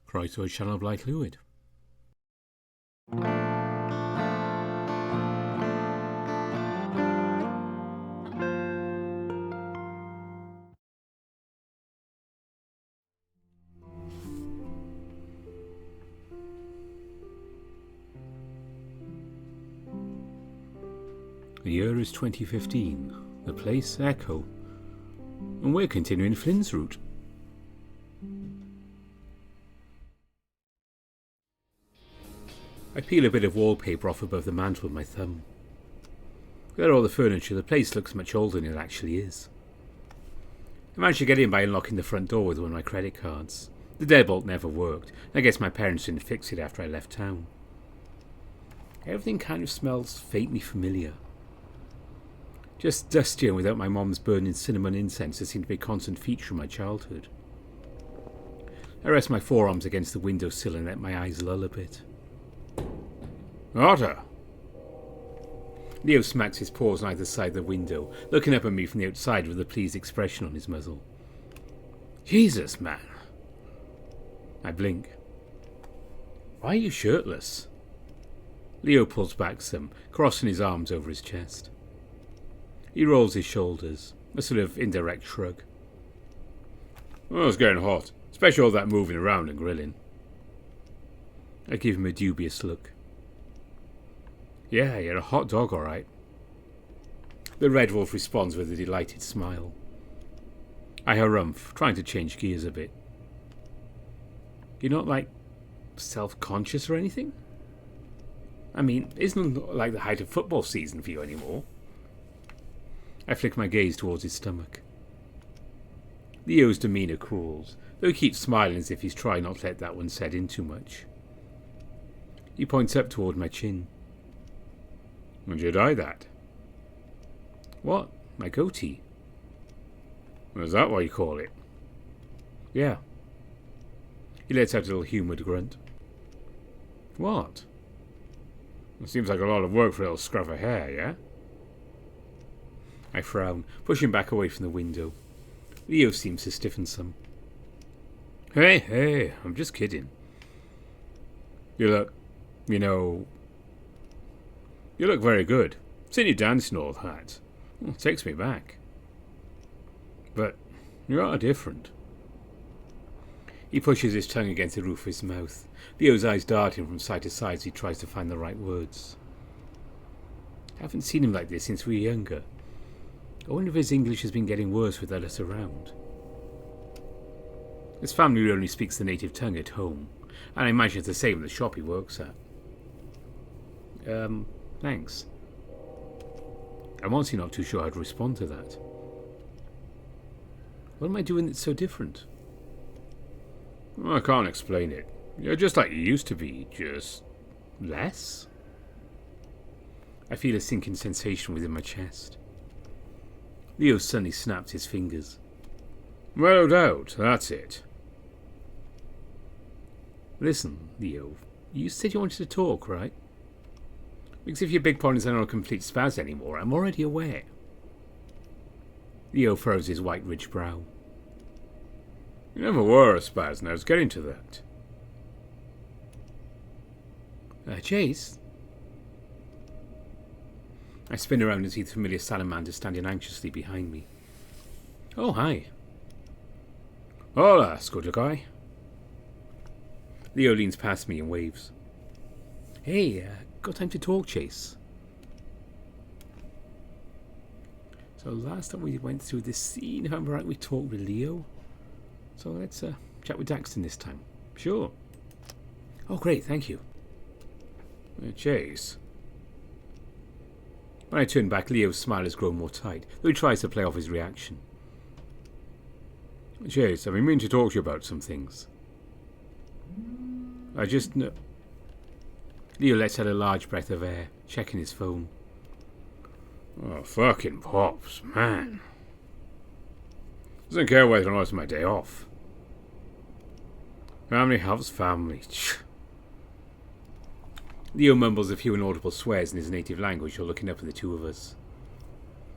Croeso Sianel Blaid Llwyd. The year is 2015, the place Echo, and we're continuing Flynn's route. I peel a bit of wallpaper off above the mantel with my thumb. Without all the furniture, the place looks much older than it actually is. I managed to get in by unlocking the front door with one of my credit cards. The deadbolt never worked, and I guess my parents didn't fix it after I left town. Everything kind of smells faintly familiar. Just dusty and without my mom's burning cinnamon incense that seemed to be a constant feature of my childhood. I rest my forearms against the windowsill and let my eyes lull a bit. Otter! Leo smacks his paws on either side of the window, looking up at me from the outside with a pleased expression on his muzzle. Jesus, man! I blink. Why are you shirtless? Leo pulls back some, crossing his arms over his chest. He rolls his shoulders, a sort of indirect shrug. Oh, it's getting hot, especially all that moving around and grilling. I give him a dubious look. Yeah, you're a hot dog, all right. The Red Wolf responds with a delighted smile. I harumph, trying to change gears a bit. You're not, self-conscious or anything? I mean, isn't it like the height of football season for you anymore? I flick my gaze towards his stomach. Leo's demeanour cools, though he keeps smiling as if he's trying not to let that one set in too much. He points up toward my chin. When did you dye that? What? My goatee? Is that what you call it? Yeah. He lets out a little humoured grunt. What? It seems like a lot of work for a little scruff of hair, yeah? I frown, pushing back away from the window. Leo seems to stiffen some. Hey, I'm just kidding. You look very good. Seen you dancing all that. It takes me back. But you are different. He pushes his tongue against the roof of his mouth, Leo's eyes darting from side to side as he tries to find the right words. I haven't seen him like this since we were younger. I wonder if his English has been getting worse without us around. His family only speaks the native tongue at home, and I imagine it's the same in the shop he works at. Thanks. I'm honestly not too sure how to respond to that. What am I doing that's so different? I can't explain it. You're just like you used to be, just less? I feel a sinking sensation within my chest. Leo suddenly snapped his fingers. Well, no doubt, that's it. Listen, Leo, you said you wanted to talk, right? Because if your big ponies are not a complete spaz anymore, I'm already aware. Leo furrows his white ridged brow. You never were a spaz, and I was getting to that. Chase? I spin around and see the familiar salamander standing anxiously behind me. Oh, hi. Hola, Scooter guy. Leo leans past me and waves. Hey, got time to talk, Chase? So last time we went through this scene, if I'm right, we talked with Leo. So let's chat with Daxton this time. Sure. Oh, great, thank you. Chase. When I turn back, Leo's smile has grown more tight, though he tries to play off his reaction. Chase, I've been meaning to talk to you about some things. I just know... Leo lets out a large breath of air, checking his phone. Oh, fucking Pops, man. Doesn't care whether or not it's my day off. Family helps family. Leo mumbles a few inaudible swears in his native language while looking up at the two of us.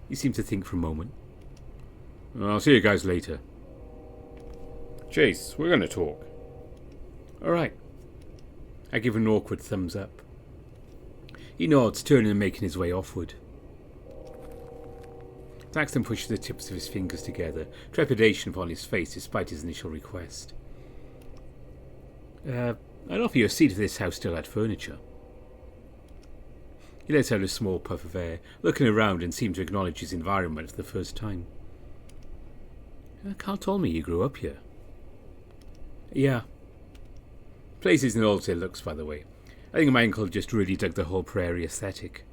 He seems to think for a moment. I'll see you guys later. Chase, we're going to talk. All right. I give an awkward thumbs up. He nods, turning and making his way offward. Daxton pushes the tips of his fingers together, trepidation upon his face despite his initial request. I'd offer you a seat if this house still had furniture. He lets out a small puff of air, looking around and seemed to acknowledge his environment for the first time. Carl told me you grew up here. Yeah. Place isn't all it looks, by the way. I think my uncle just really dug the whole prairie aesthetic.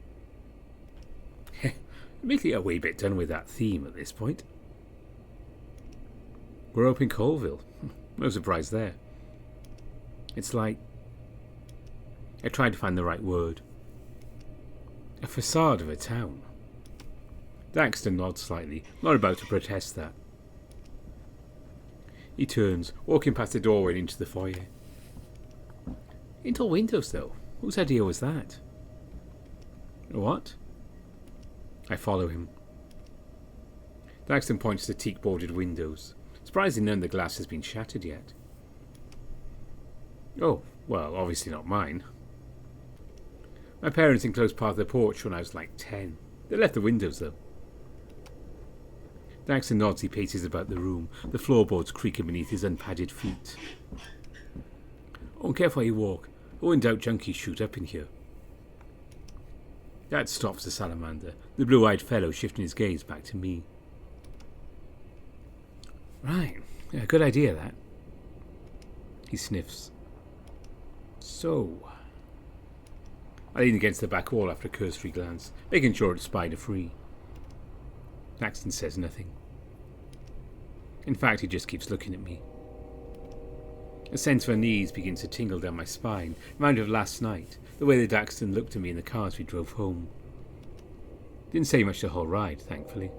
Admittedly, a wee bit done with that theme at this point. Grew up in Colville. No surprise there. It's like... I tried to find the right word. A facade of a town. Daxton nods slightly, not about to protest that. He turns, walking past the doorway and into the foyer. Into windows, though. Whose idea was that? What? I follow him. Daxton points to teak-boarded windows. Surprisingly, none of the glass has been shattered yet. Oh, well, obviously not mine. My parents enclosed part of the porch when I was like 10. They left the windows, though. Daxton nods. He paces about the room, the floorboards creaking beneath his unpadded feet. Oh, careful how you walk. Oh, in doubt, junkies shoot up in here. That stops the salamander, the blue-eyed fellow shifting his gaze back to me. Right, yeah, good idea, that. He sniffs. So... I lean against the back wall after a cursory glance, making sure it's spider-free. Daxton says nothing. In fact, he just keeps looking at me. A sense of unease begins to tingle down my spine, reminded of last night, the way that Daxton looked at me in the car as we drove home. Didn't say much the whole ride, thankfully.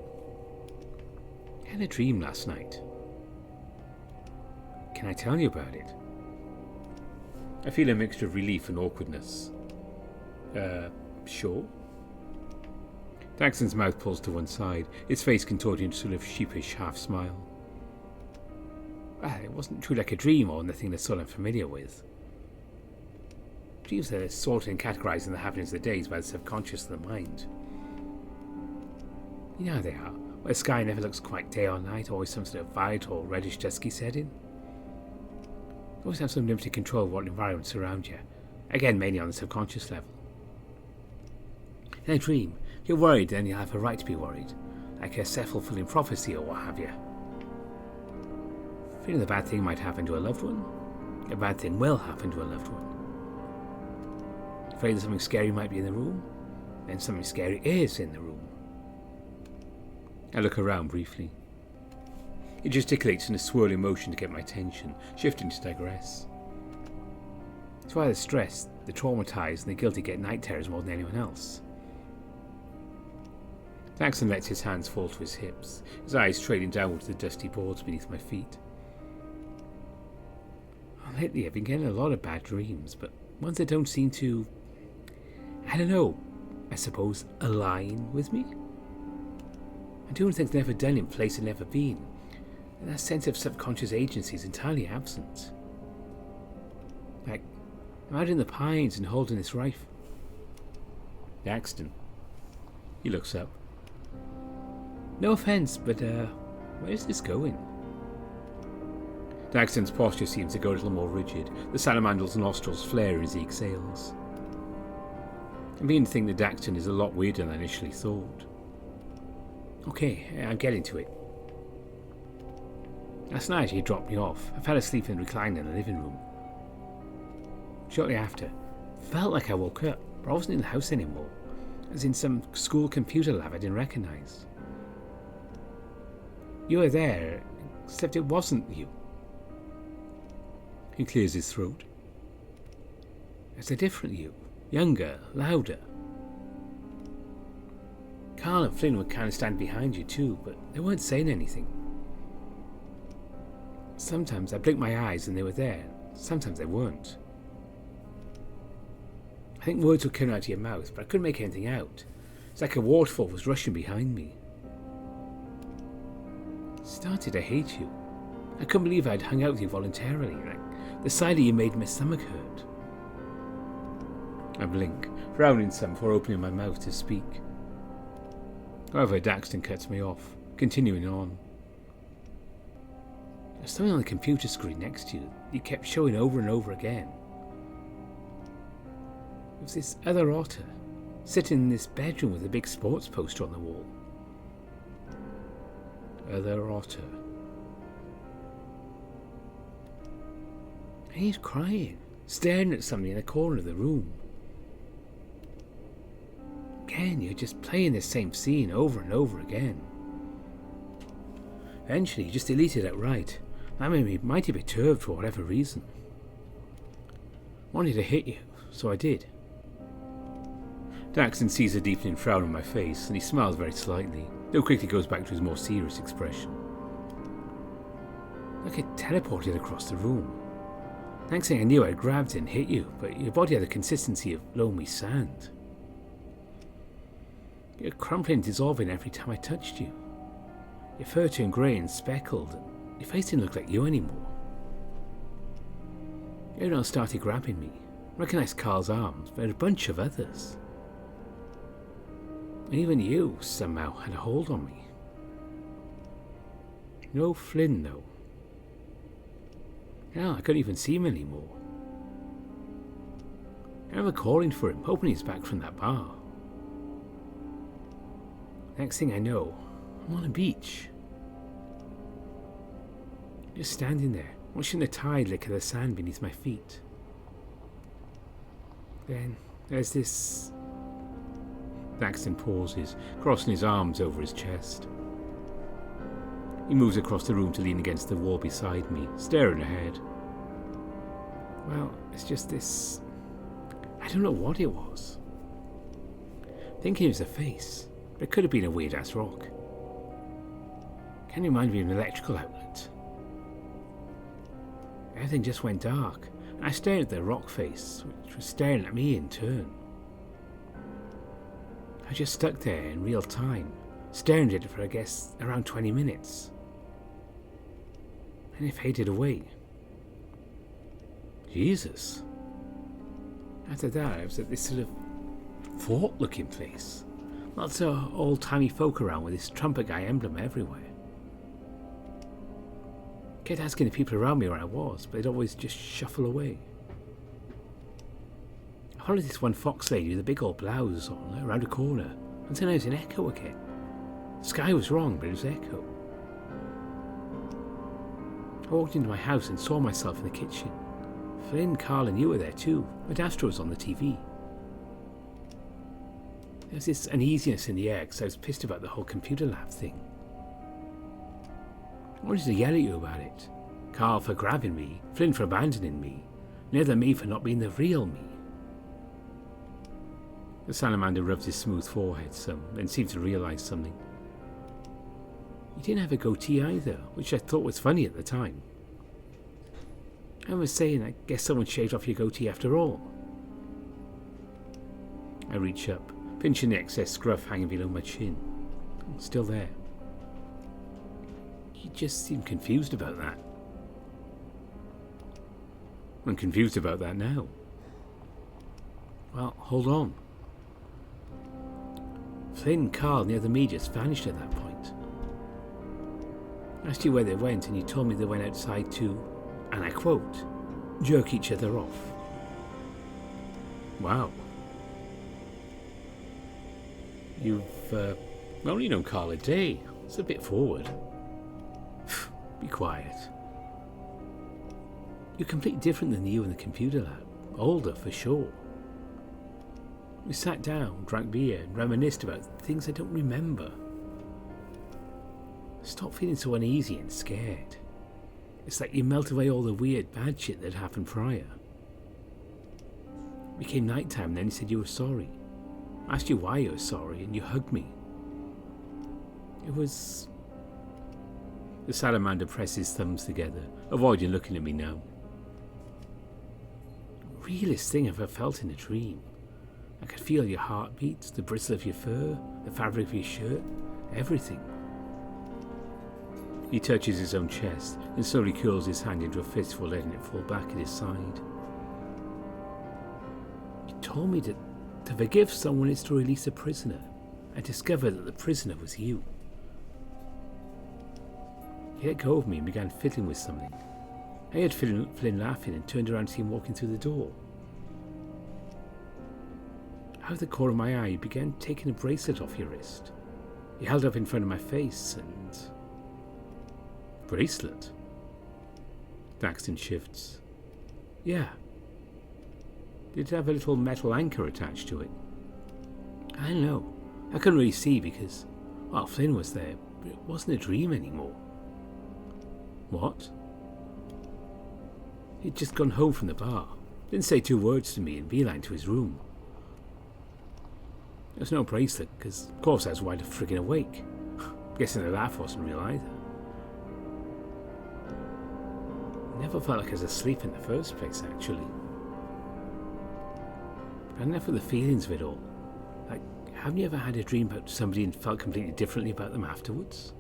I had a dream last night. Can I tell you about it? I feel a mixture of relief and awkwardness. Sure. Daxton's mouth pulls to one side, his face contorting into a sort of sheepish half-smile. Well, it wasn't true like a dream or nothing that's sort I'm familiar with. Dreams are sorted and categorised in the happenings of the days by the subconscious of the mind. You know how they are, where the sky never looks quite day or night, always some sort of violet or reddish dusky setting. You always have some limited control of what environments surround you, again mainly on the subconscious level. In a dream, you're worried, then you have a right to be worried, like a self-fulfilling prophecy or what have you. Feeling the bad thing might happen to a loved one, a bad thing will happen to a loved one. Afraid that something scary might be in the room, then something scary is in the room. I look around briefly. He gesticulates in a swirling motion to get my attention, shifting to digress. It's why the stressed, the traumatized, and the guilty get night terrors more than anyone else. Daxton lets his hands fall to his hips, his eyes trailing downward to the dusty boards beneath my feet. Lately I've been getting a lot of bad dreams, but ones that don't seem to... I don't know, I suppose, align with me? I'm doing things never done in place I've never been, and that sense of subconscious agency is entirely absent. Like, I'm out in the pines and holding this rifle. Daxton. He looks up. No offence, but where's this going? Daxton's posture seems to go a little more rigid, the salamander's nostrils flare as he exhales. I'm beginning to think that Daxton is a lot weirder than I initially thought. Okay, I'm getting to it. Last night he dropped me off. I fell asleep in the recliner in the living room. Shortly after, felt like I woke up, but I wasn't in the house anymore. I was in some school computer lab I didn't recognise. You were there, except it wasn't you. He clears his throat. It's a different you. Younger, louder. Carl and Flynn would kind of stand behind you too, but they weren't saying anything. Sometimes I blinked my eyes and they were there. Sometimes they weren't. I think words were coming out of your mouth, but I couldn't make anything out. It's like a waterfall was rushing behind me. Started to hate you. I couldn't believe I'd hung out with you voluntarily. Like, the sight of you made my stomach hurt. I blink, frowning some before opening my mouth to speak. However, Daxton cuts me off, continuing on. There's something on the computer screen next to you that you kept showing over and over again. It was this other otter, sitting in this bedroom with a big sports poster on the wall. Other otter. And he's crying, staring at something in the corner of the room. Again, you're just playing the same scene over and over again. Eventually, you just deleted it outright. That made me mighty perturbed for whatever reason. Wanted to hit you, so I did. Daxton sees a deepening frown on my face, and he smiles very slightly, though quickly goes back to his more serious expression. Like it teleported across the room. Next thing I knew, I grabbed it and hit you, but your body had the consistency of loamy sand. You're crumpling and dissolving every time I touched you. Your fur turned grey and speckled, and your face didn't look like you anymore. Everyone started grabbing me. I recognised Carl's arms, but a bunch of others. And even you, somehow, had a hold on me. No Flynn, though. Now I couldn't even see him anymore. I remember calling for him, hoping he's back from that bar. Next thing I know, I'm on a beach. Just standing there, watching the tide lick at the sand beneath my feet. Then there's this... Daxton pauses, crossing his arms over his chest. He moves across the room to lean against the wall beside me, staring ahead. Well, it's just this... I don't know what it was. Thinking it was a face, but it could have been a weird-ass rock. Can you remind me of an electrical outlet? Everything just went dark, and I stared at the rock face, which was staring at me in turn. I just stuck there in real time, staring at it for, I guess, around 20 minutes. And it faded away. Jesus. After that, I was at this sort of fort-looking place. Lots of old-timey folk around with this trumpet guy emblem everywhere. Kept asking the people around me where I was, but they'd always just shuffle away. I followed this one fox lady with a big old blouse on around a corner, until I was in Echo again. The sky was wrong, but it was Echo. I walked into my house and saw myself in the kitchen. Flynn, Carl and you were there too, but Astro was on the TV. There was this uneasiness in the air because I was pissed about the whole computer lab thing. I wanted to yell at you about it. Carl for grabbing me, Flynn for abandoning me, neither me for not being the real me. The salamander rubbed his smooth forehead some, then seemed to realise something. You didn't have a goatee either, which I thought was funny at the time. I was saying, I guess someone shaved off your goatee after all. I reach up, pinching the excess scruff hanging below my chin. It's still there. You just seem confused about that. I'm confused about that now. Well, hold on. Flynn, Carl, and the other me just vanished at that point. I asked you where they went, and you told me they went outside to, and I quote, jerk each other off. Wow. You've only known Carl a day. It's a bit forward. Be quiet. You're completely different than you in the computer lab. Older, for sure. We sat down, drank beer, and reminisced about things I don't remember. Stop feeling so uneasy and scared. It's like you melt away all the weird, bad shit that happened prior. It became night time, and then you said you were sorry. I asked you why you were sorry, and you hugged me. It was... The salamander pressed his thumbs together, avoiding looking at me now. Realest thing I've ever felt in a dream. I could feel your heartbeats, the bristle of your fur, the fabric of your shirt, everything. He touches his own chest and slowly curls his hand into a fistful, letting it fall back at his side. You told me that to forgive someone is to release a prisoner. I discovered that the prisoner was you. He let go of me and began fiddling with something. I heard Flynn laughing and turned around to see him walking through the door. Out of the corner of my eye, he began taking a bracelet off your wrist. He held it up in front of my face and... Bracelet? Daxton shifts. Yeah. Did it have a little metal anchor attached to it? I don't know. I couldn't really see because, well, Flynn was there, but it wasn't a dream anymore. What? He'd just gone home from the bar. Didn't say 2 words to me and beeline to his room. There's no bracelet, because of course I was wide friggin' awake. Guessing the laugh wasn't real either. Never felt like I was asleep in the first place, actually. But enough of the feelings of it all. Like, haven't you ever had a dream about somebody and felt completely differently about them afterwards?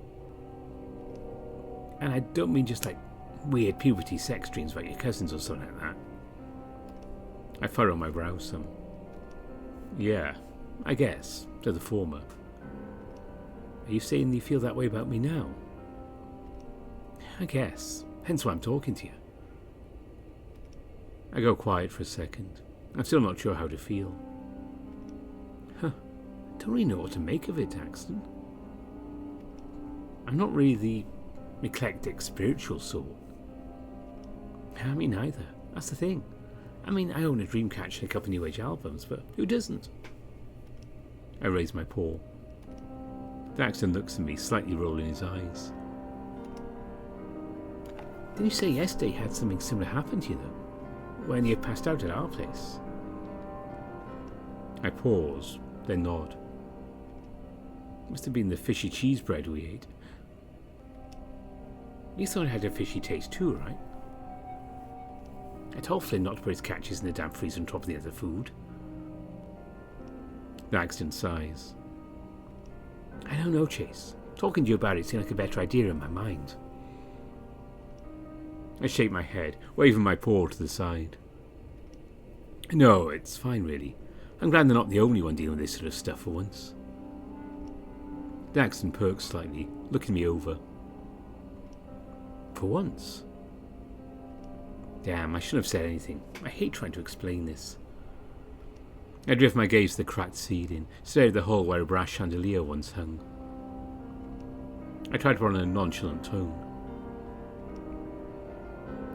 And I don't mean just like weird puberty sex dreams about your cousins or something like that. I furrow my brows some. Yeah, I guess, to the former. Are you saying you feel that way about me now? I guess, hence why I'm talking to you. I go quiet for a second. I'm still not sure how to feel. Don't really know what to make of it, Daxton. I'm not really the eclectic spiritual sort. I mean, neither. That's the thing. I mean, I own a Dreamcatcher and a couple of New Age albums, but who doesn't? I raise my paw. Daxton looks at me, slightly rolling his eyes. Didn't you say yesterday you had something similar happen to you, though? When you passed out at our place? I pause, then nod. Must have been the fishy cheese bread we ate. You thought it had a fishy taste too, right? I told Flynn not to put his catches in the damp freezer on top of the other food. Daxton sighs. I don't know, Chase. Talking to you about it seemed like a better idea in my mind. I shake my head, waving my paw to the side. No, it's fine, really. I'm glad they're not the only one dealing with this sort of stuff for once. Daxton perks slightly, looking me over. For once? Damn, I shouldn't have said anything. I hate trying to explain this. I drift my gaze to the cracked ceiling, stare at the hole where a brass chandelier once hung. I try to put on a nonchalant tone.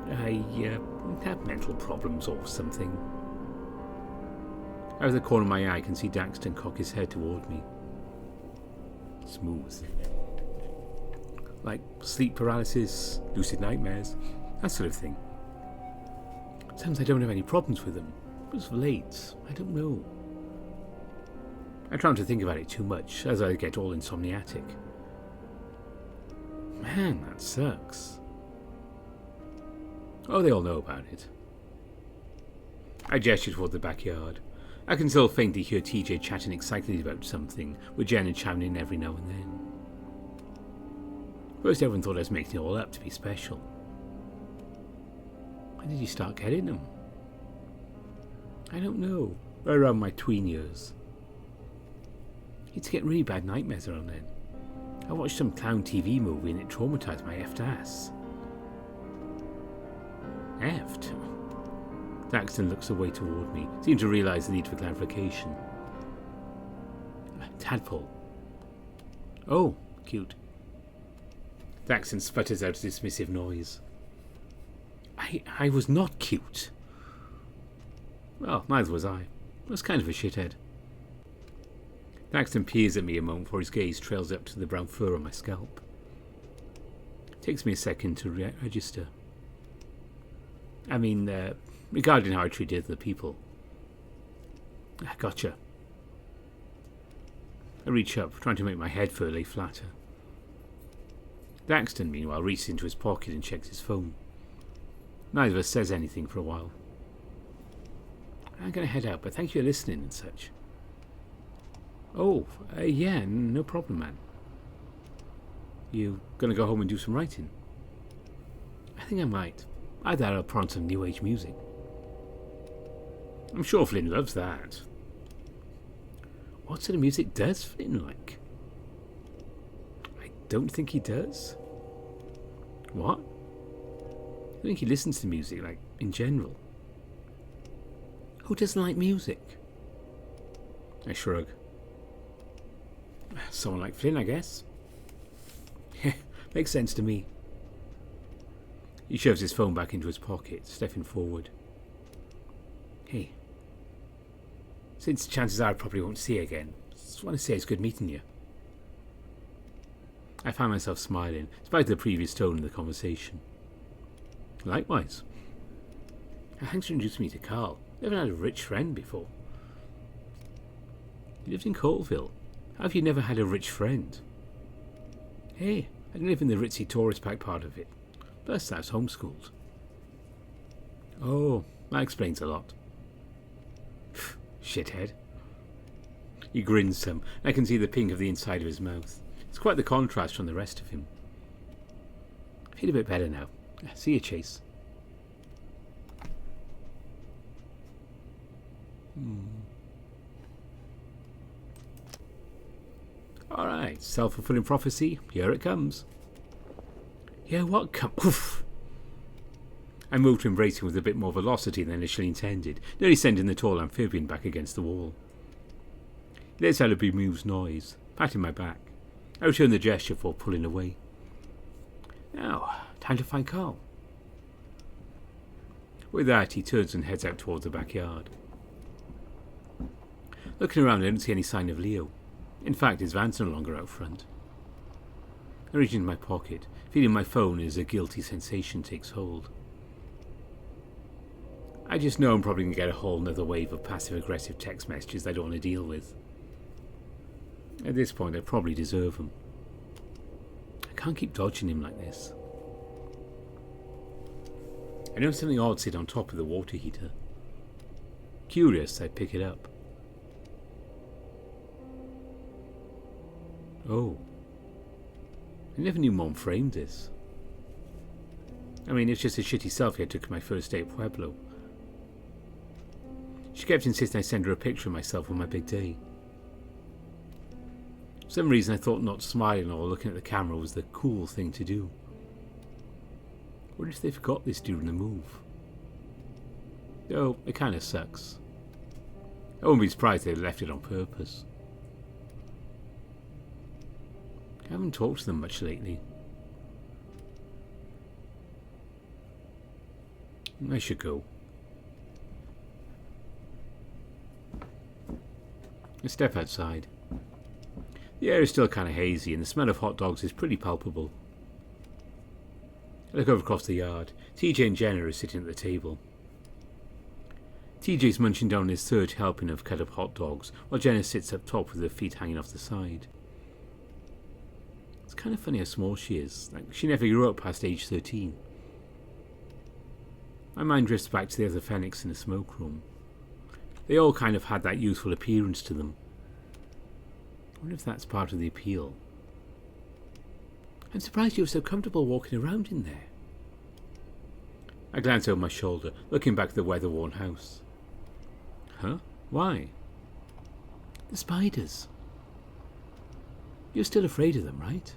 I have mental problems or something. Out of the corner of my eye, I can see Daxton cock his head toward me. Smooth. Like sleep paralysis, lucid nightmares, that sort of thing. Sometimes I don't have any problems with them. But it's late. I don't know. I try not to think about it too much, as I get all insomniatic. Man, that sucks. Oh, they all know about it. I gesture toward the backyard. I can still faintly hear TJ chatting excitedly about something, with Jen chiming in every now and then. First everyone thought I was making it all up to be special. When did you start getting them? I don't know. Right around my tween years. I used to get really bad nightmares around then. I watched some clown TV movie and it traumatized my effed ass. Effed? Daxton looks away toward me, seems to realise the need for clarification. Tadpole. Oh, cute. Daxton sputters out a dismissive noise. I was not cute. Well, neither was I. I was kind of a shithead. Daxton peers at me a moment before his gaze trails up to the brown fur on my scalp. It takes me a second to register. I mean, regarding how I treated other people. Gotcha. I reach up, trying to make my head fur lay flatter. Daxton, meanwhile, reaches into his pocket and checks his phone. Neither of us says anything for a while. I'm going to head out, but thank you for listening and such. Oh, yeah, no problem, man. You gonna go home and do some writing? I think I might. Either I'll put on some new age music. I'm sure Flynn loves that. What sort of music does Flynn like? I don't think he does. What? I think he listens to music, like, in general. Who doesn't like music? I shrug. Someone like Flynn, I guess. Makes sense to me. He shoves his phone back into his pocket, stepping forward. Hey. Since chances are I probably won't see you again, just want to say it's good meeting you. I find myself smiling, despite the previous tone of the conversation. Likewise. Thanks for introducing me to Carl. Never had a rich friend before. You lived in Colville. How have you never had a rich friend? Hey, I live in the ritzy tourist pack part of it. Plus, I was homeschooled. Oh, that explains a lot. Shithead. He grins some, and I can see the pink of the inside of his mouth. It's quite the contrast from the rest of him. I feel a bit better now. See you, Chase. Alright, self-fulfilling prophecy. Here it comes. Yeah, what Oof. I moved to embrace him with a bit more velocity than initially intended, nearly sending the tall amphibian back against the wall. He lets out a bemused noise, patting my back. I return the gesture before pulling away. Now, time to find Carl. With that, he turns and heads out towards the backyard. Looking around, I don't see any sign of Leo. In fact, his van's no longer out front. I reach into my pocket, feeling my phone as a guilty sensation takes hold. I just know I'm probably going to get a whole nother wave of passive-aggressive text messages I don't want to deal with. At this point, I probably deserve them. I can't keep dodging him like this. I notice something odd sit on top of the water heater. Curious, I pick it up. Oh. I never knew Mom framed this. I mean, it's just a shitty selfie I took of my first day at Pueblo. She kept insisting I send her a picture of myself on my big day. For some reason I thought not smiling or looking at the camera was the cool thing to do. What if they forgot this during the move? Oh, it kinda sucks. I wouldn't be surprised they left it on purpose. I haven't talked to them much lately. I should go. I step outside. The air is still kind of hazy and the smell of hot dogs is pretty palpable. I look over across the yard. TJ and Jenna are sitting at the table. TJ's munching down his third helping of cut up hot dogs, while Jenna sits up top with her feet hanging off the side. It's kind of funny how small she is. Like, she never grew up past age 13. My mind drifts back to the other Fenix in the smoke room. They all kind of had that youthful appearance to them. I wonder if that's part of the appeal. I'm surprised you were so comfortable walking around in there. I glance over my shoulder, looking back at the weather-worn house. Huh? Why? The spiders. You're still afraid of them, right?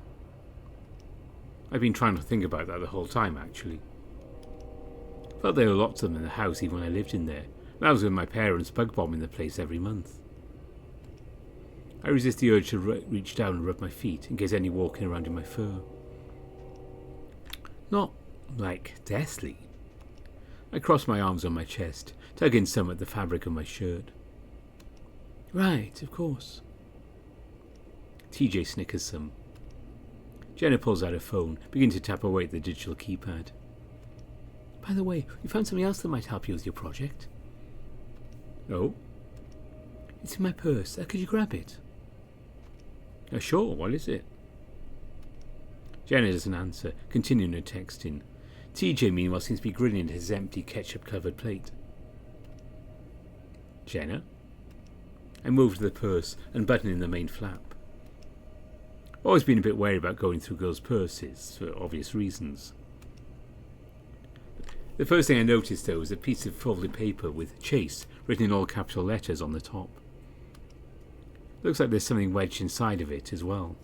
I've been trying to think about that the whole time, actually. Felt there were lots of them in the house even when I lived in there. And I was with my parents bug bombing the place every month. I resist the urge to reach down and rub my feet in case any walking around in my fur. Not, like, deathly. I cross my arms on my chest, tugging some at the fabric of my shirt. Right, of course. TJ snickers some. Jenna pulls out her phone, beginning to tap away at the digital keypad. By the way, we found something else that might help you with your project. Oh? It's in my purse. Could you grab it? Sure, what is it? Jenna doesn't answer, continuing her texting. TJ, meanwhile, seems to be grinning at his empty ketchup-covered plate. Jenna? I move to the purse, unbuttoning the main flap. Always been a bit wary about going through girls' purses, for obvious reasons. The first thing I noticed, though, was a piece of folded paper with Chase written in all capital letters on the top. Looks like there's something wedged inside of it as well.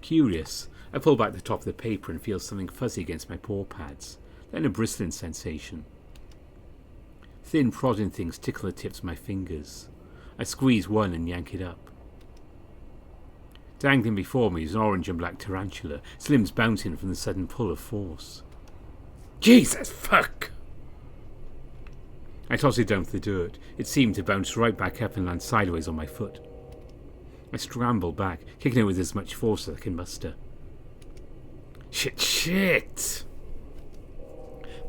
Curious, I pull back the top of the paper and feel something fuzzy against my paw pads, then a bristling sensation. Thin prodding things tickle the tips of my fingers. I squeeze one and yank it up. Dangling before me is an orange and black tarantula, its limbs bouncing from the sudden pull of force. Jesus fuck! I toss it down to the dirt. It seemed to bounce right back up and land sideways on my foot. I scramble back, kicking it with as much force as I can muster. Shit!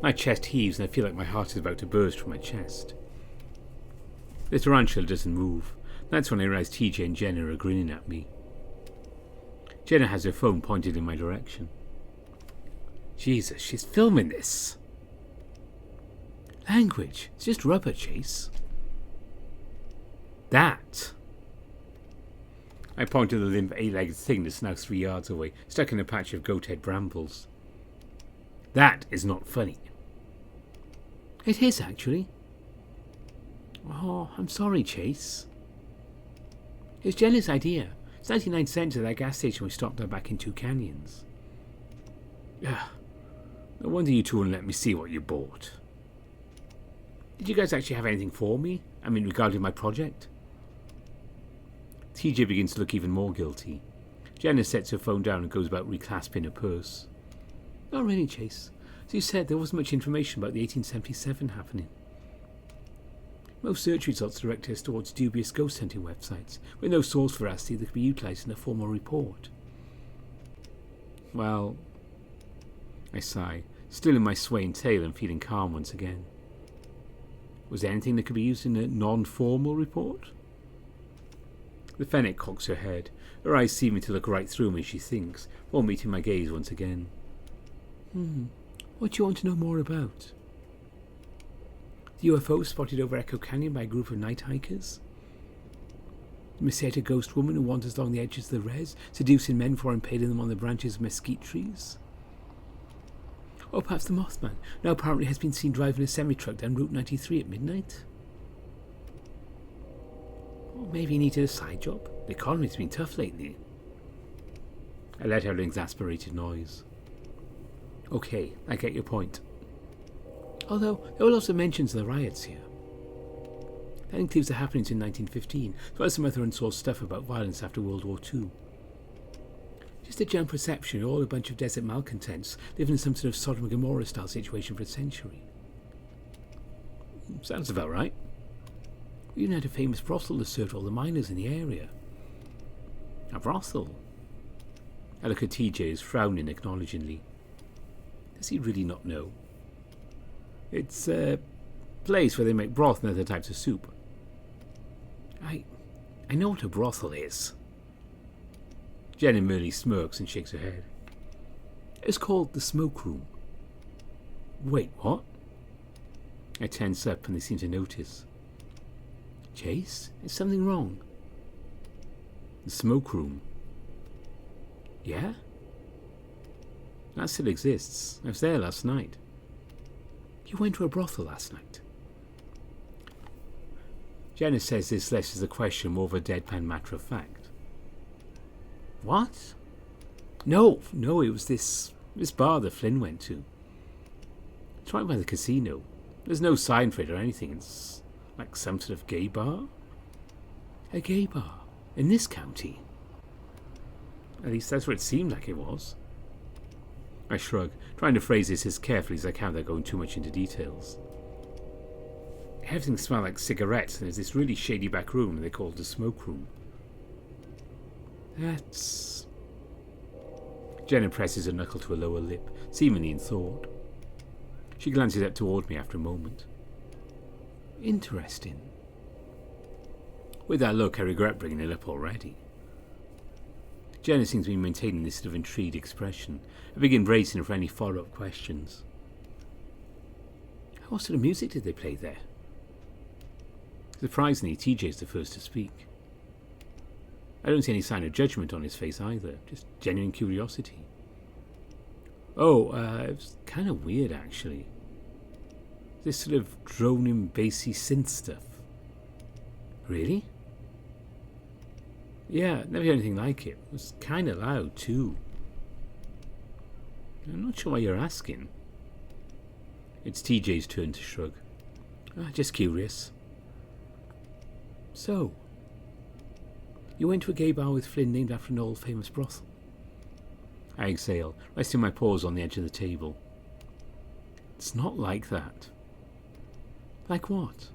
My chest heaves and I feel like my heart is about to burst from my chest. The tarantula doesn't move. That's when I realise TJ and Jenna are grinning at me. Jenna has her phone pointed in my direction. Jesus, she's filming this. Language. It's just rubber, Chase. That. I point to the limp 8-legged thing that's now 3 yards away, stuck in a patch of goat-head brambles. That is not funny. It is, actually. Oh, I'm sorry, Chase. It was Jenna's idea. It's 99 cents at that gas station we stopped at back in Two Canyons. No wonder you two wouldn't let me see what you bought. Did you guys actually have anything for me? I mean, regarding my project? TJ begins to look even more guilty. Jenna sets her phone down and goes about reclasping her purse. Not really, Chase. As you said, there wasn't much information about the 1877 happening. Most search results direct us towards dubious ghost hunting websites, with no source veracity that could be utilised in a formal report. Well, I sigh, still in my swaying tail and feeling calm once again. Was there anything that could be used in a non-formal report? The fennec cocks her head, her eyes seeming to look right through me as she thinks, while meeting my gaze once again. What do you want to know more about? The UFO spotted over Echo Canyon by a group of night hikers? The Messiah ghost woman who wanders along the edges of the res, seducing men for impaling them on the branches of mesquite trees? Or perhaps the Mothman, now apparently has been seen driving a semi-truck down Route 93 at midnight? Or maybe he needed a side job. The economy's been tough lately. I let out an exasperated noise. Okay, I get your point. Although, there were lots of mentions of the riots here. That includes the happenings in 1915, as well as some other unsolved stuff about violence after World War II. Just a general perception, you're all a bunch of desert malcontents living in some sort of Sodom and Gomorrah style situation for a century. Sounds about right. We even had a famous brothel that served all the miners in the area. A brothel? I look at TJ, who's frowning acknowledgingly. Does he really not know? It's a place where they make broth and other types of soup. I know what a brothel is. Jenna merely smirks and shakes her head. It's called the smoke room. Wait, what? I tense up and they seem to notice. Chase, is something wrong? The smoke room. Yeah? That still exists. I was there last night. You went to a brothel last night? Jenna says this less as a question, more of a deadpan matter of fact. What? No, it was this bar that Flynn went to. It's right by the casino. There's no sign for it or anything. It's like some sort of gay bar. A gay bar? In this county? At least that's what it seemed like it was. I shrug, trying to phrase this as carefully as I can without going too much into details. Everything smelled like cigarettes, and there's this really shady back room they called the smoke room. That's... Jenna presses her knuckle to her lower lip, seemingly in thought. She glances up toward me after a moment. Interesting. With that look, I regret bringing it up already. Jenna seems to be maintaining this sort of intrigued expression. I begin bracing her for any follow-up questions. What sort of music did they play there? Surprisingly, TJ's the first to speak. I don't see any sign of judgment on his face either, just genuine curiosity. Oh, it was kind of weird actually. This sort of droning, bassy synth stuff. Really? Yeah, never heard anything like it. It was kind of loud too. I'm not sure why you're asking. It's TJ's turn to shrug. Just curious. So, you went to a gay bar with Flynn named after an old famous brothel? I exhale, resting my paws on the edge of the table. It's not like that. Like what?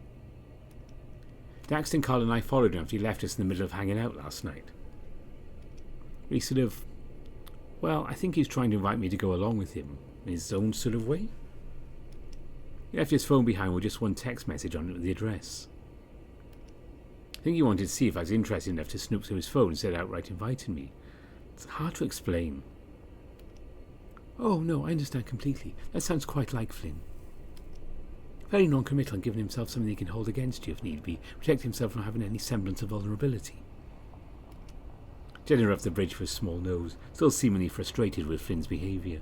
Daxton, Carl and I followed him after he left us in the middle of hanging out last night. He sort of... Well, I think he's trying to invite me to go along with him, in his own sort of way. He left his phone behind with just one text message on it with the address. I think he wanted to see if I was interested enough to snoop through his phone instead of outright inviting me. It's hard to explain. Oh, no, I understand completely. That sounds quite like Flynn. Very non-committal and giving himself something he can hold against you if need be, protect himself from having any semblance of vulnerability. Jenna rubbed the bridge of her small nose, still seemingly frustrated with Flynn's behaviour.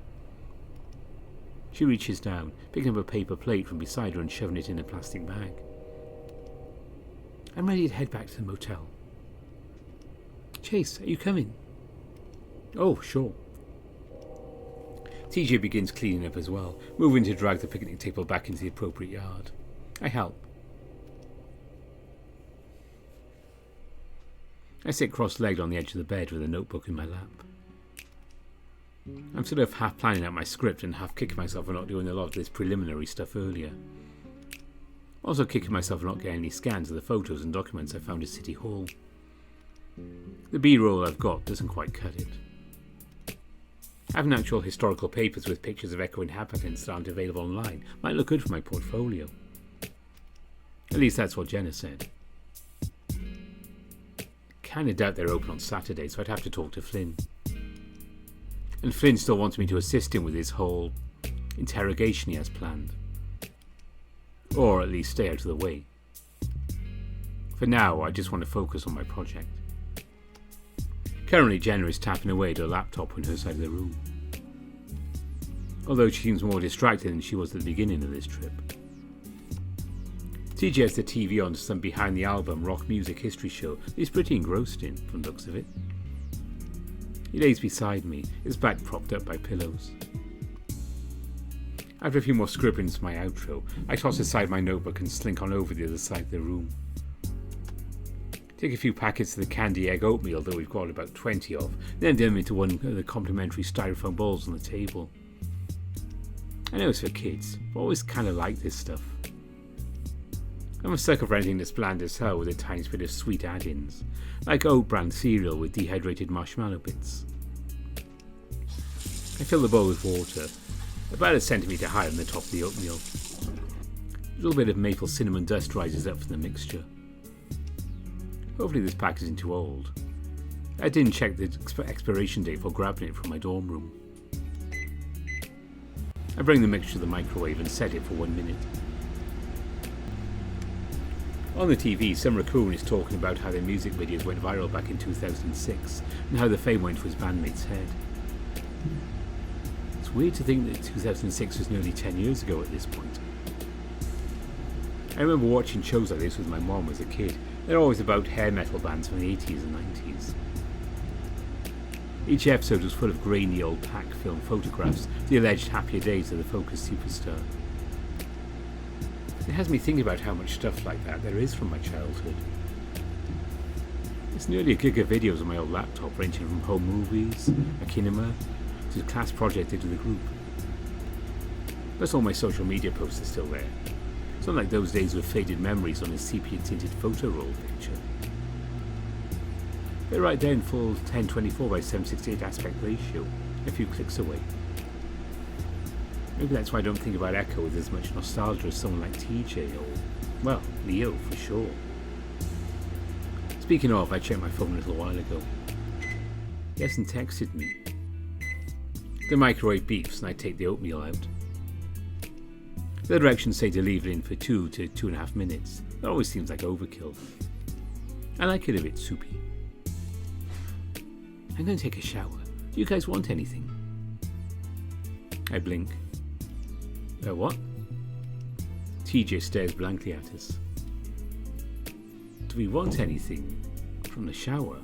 She reaches down, picking up a paper plate from beside her and shoving it in a plastic bag. I'm ready to head back to the motel. Chase, are you coming? Oh, sure. TJ begins cleaning up as well, moving to drag the picnic table back into the appropriate yard. I help. I sit cross-legged on the edge of the bed with a notebook in my lap. I'm sort of half planning out my script and half kicking myself for not doing a lot of this preliminary stuff earlier. Also kicking myself for not getting any scans of the photos and documents I found at City Hall. The B-roll I've got doesn't quite cut it. Having actual historical papers with pictures of Echo inhabitants that aren't available online might look good for my portfolio. At least that's what Jenna said. Kinda doubt they're open on Saturday, so I'd have to talk to Flynn. And Flynn still wants me to assist him with his whole interrogation he has planned. Or at least stay out of the way. For now, I just want to focus on my project. Currently, Jenna is tapping away at her laptop on her side of the room. Although she seems more distracted than she was at the beginning of this trip. TJ has the TV on to some behind-the-album rock music history show that he's pretty engrossed in, from the looks of it. He lays beside me, his back propped up by pillows. After a few more scribblings for my outro, I toss aside my notebook and slink on over the other side of the room. Take a few packets of the candy egg oatmeal that we've got about 20 of, then dump them into one of the complimentary styrofoam bowls on the table. I know it's for kids, but I always kind of like this stuff. I'm a sucker for anything that's bland as hell with a tiny bit of sweet add-ins, like oat bran cereal with dehydrated marshmallow bits. I fill the bowl with water, about a centimetre higher than the top of the oatmeal. A little bit of maple cinnamon dust rises up from the mixture. Hopefully this pack isn't too old. I didn't check the expiration date before grabbing it from my dorm room. I bring the mixture to the microwave and set it for 1 minute. On the TV, some raccoon is talking about how their music videos went viral back in 2006 and how the fame went to his bandmate's head. It's weird to think that 2006 was nearly 10 years ago at this point. I remember watching shows like this with my mom as a kid. They're always about hair metal bands from the 80s and 90s. Each episode was full of grainy old pack film photographs of the alleged happier days of the Focus superstar. It has me thinking about how much stuff like that there is from my childhood. There's nearly a gig of videos on my old laptop, ranging from home movies, a kinema, to the class project I did with the group. Plus all my social media posts are still there. It's not like those days with faded memories on a sepia-tinted photo roll picture. They're right there in full 1024 by 768 aspect ratio, a few clicks away. Maybe that's why I don't think about Echo with as much nostalgia as someone like TJ or, well, Leo for sure. Speaking of, I checked my phone a little while ago. He hasn't texted me. The microwave beeps and I take the oatmeal out. The directions say to leave it in for 2 to 2.5 minutes. That always seems like overkill. I like it a bit soupy. I'm going to take a shower. Do you guys want anything? I blink. What? TJ stares blankly at us. Do we want anything from the shower?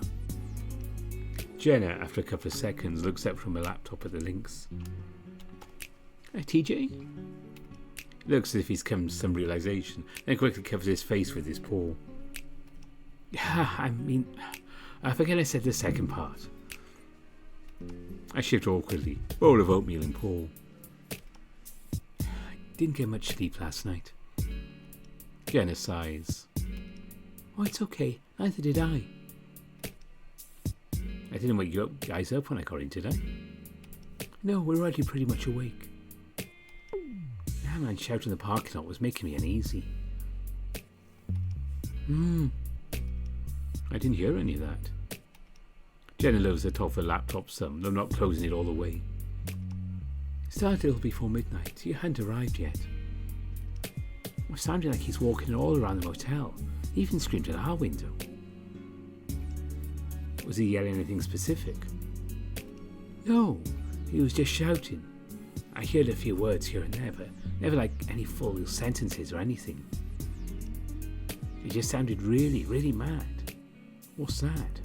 Jenna, after a couple of seconds, looks up from her laptop at the links. TJ? Looks as if he's come to some realization, then quickly covers his face with his paw. I mean, I forget I said the second part. I shift awkwardly, bowl of oatmeal in paw. I didn't get much sleep last night. Jenna sighs. Oh, it's okay. Neither did I. I didn't wake you guys up when I got in, did I? No, we're already pretty much awake. That man shouting in the parking lot was making me uneasy. I didn't hear any of that. Jenna lowers the top of the laptop some, though not closing it all the way. It started a little before midnight. You hadn't arrived yet. It was sounding like he's walking all around the motel. He even screamed at our window. Was he yelling anything specific? No, he was just shouting. I heard a few words here and there, but never like any full sentences or anything. He just sounded really, really mad. Or sad.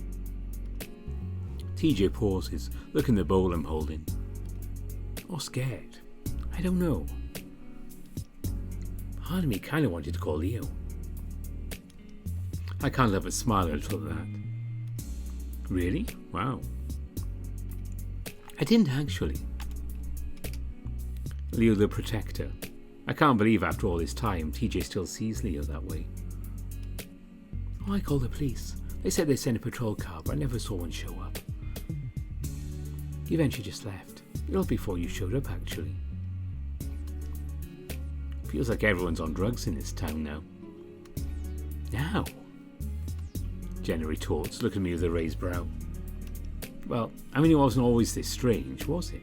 TJ pauses, looking at the bowl I'm holding. Or scared. I don't know. Part of me kind of wanted to call Leo. I can't help but smile a little at that. Really? Wow. I didn't actually. Leo the Protector. I can't believe after all this time TJ still sees Leo that way. Oh, I called the police. They said they sent a patrol car, but I never saw one show up. He eventually just left. It was before you showed up, actually. Feels like everyone's on drugs in this town now. Now? Jenna retorts, looking at me with a raised brow. Well, I mean, it wasn't always this strange, was it?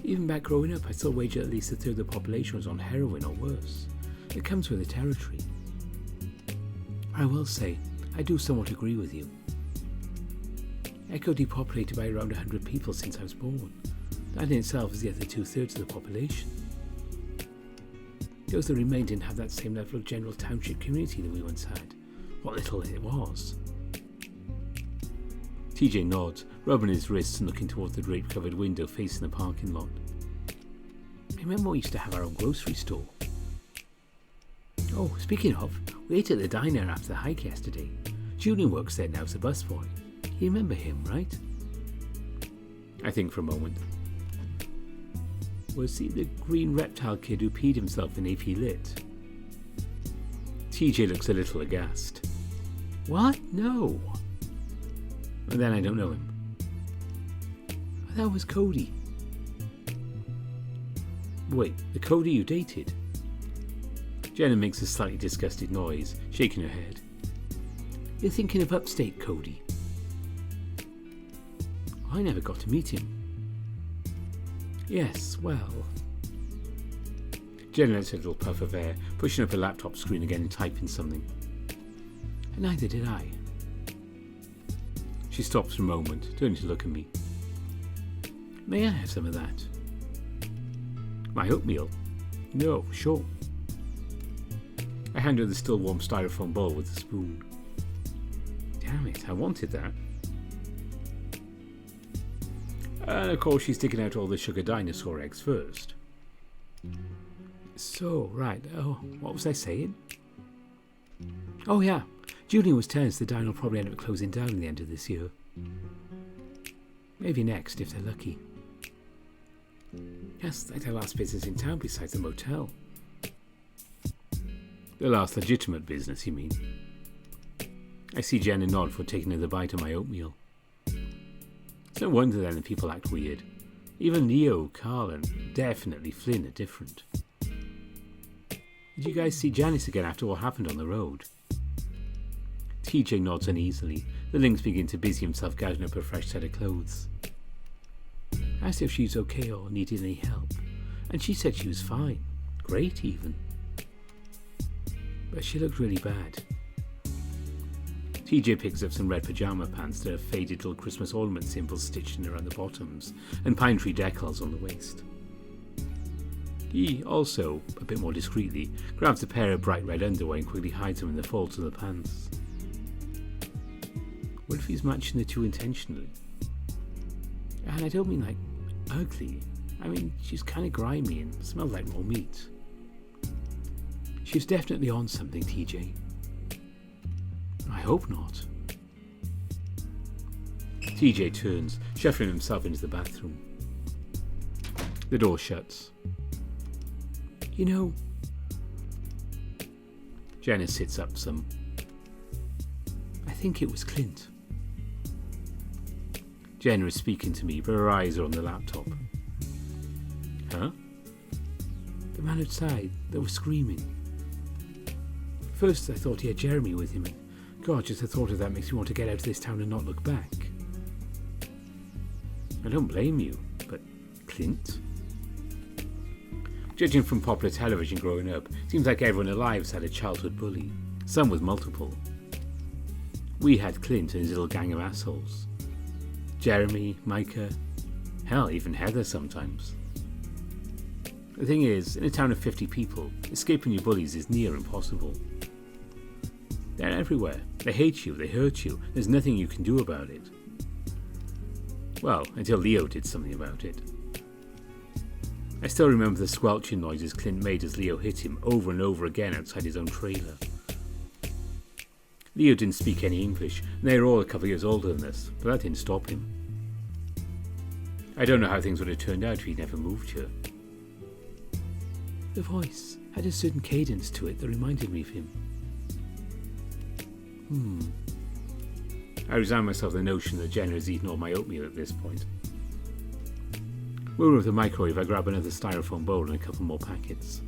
Even back growing up, I still wager at least a third of the population was on heroin or worse. It comes with the territory. I will say, I do somewhat agree with you. Echo depopulated by around 100 people since I was born. That in itself is the other 2/3 of the population. Those that remained didn't have that same level of general township community that we once had. What little it was. TJ nods, rubbing his wrists and looking towards the drape-covered window facing the parking lot. I remember we used to have our own grocery store. Oh, speaking of, we ate at the diner after the hike yesterday. Julian works there now as a busboy. You remember him, right? I think for a moment. Was he the green reptile kid who peed himself in AP Lit? TJ looks a little aghast. What? No. And then I don't know him. But that was Cody. Wait, the Cody you dated? Jenna makes a slightly disgusted noise, shaking her head. You're thinking of upstate Cody. I never got to meet him. Yes, well... Jenna lets a little puff of air, pushing up her laptop screen again and typing something. And neither did I. She stops for a moment, turning to look at me. May I have some of that? My oatmeal? No, sure. I hand her the still warm styrofoam bowl with a spoon. Damn it, I wanted that. And of course she's digging out all the sugar dinosaur eggs first. So, right, oh, what was I saying? Oh yeah, Julian was telling us the dine will probably end up closing down at the end of this year. Maybe next, if they're lucky. Yes, like their last business in town besides the motel. The last legitimate business, you mean? I see Jenna nod for taking another bite of my oatmeal. It's no wonder then that people act weird. Even Leo, Carl, and definitely Flynn are different. Did you guys see Janice again after what happened on the road? TJ nods uneasily. The Lynx begin to busy himself gathering up a fresh set of clothes. I asked if she was okay or needed any help, and she said she was fine. Great, even. But she looked really bad. TJ picks up some red pajama pants that have faded little Christmas ornament symbols stitched in around the bottoms, and pine tree decals on the waist. He also, a bit more discreetly, grabs a pair of bright red underwear and quickly hides them in the folds of the pants. What if he's matching the two intentionally? And I don't mean like ugly. I mean, she's kind of grimy and smells like raw meat. She's definitely on something, TJ. I hope not. TJ turns, shuffling himself into the bathroom. The door shuts. You know... Jenna sits up some. I think it was Clint. Jenna is speaking to me, but her eyes are on the laptop. Huh? The man outside that was screaming. First I thought he had Jeremy with him, and God, just the thought of that makes me want to get out of this town and not look back. I don't blame you, but Clint? Judging from popular television growing up, it seems like everyone alive's had a childhood bully, some with multiple. We had Clint and his little gang of assholes. Jeremy, Micah, hell, even Heather sometimes. The thing is, in a town of 50 people, escaping your bullies is near impossible. They're everywhere. They hate you, they hurt you, there's nothing you can do about it. Well, until Leo did something about it. I still remember the squelching noises Clint made as Leo hit him over and over again outside his own trailer. Leo didn't speak any English, and they were all a couple of years older than us, but that didn't stop him. I don't know how things would have turned out if he'd never moved here. The voice had a certain cadence to it that reminded me of him. I resigned myself to the notion that Jenna has eaten all my oatmeal at this point. Moving with the microwave, I grab another styrofoam bowl and a couple more packets.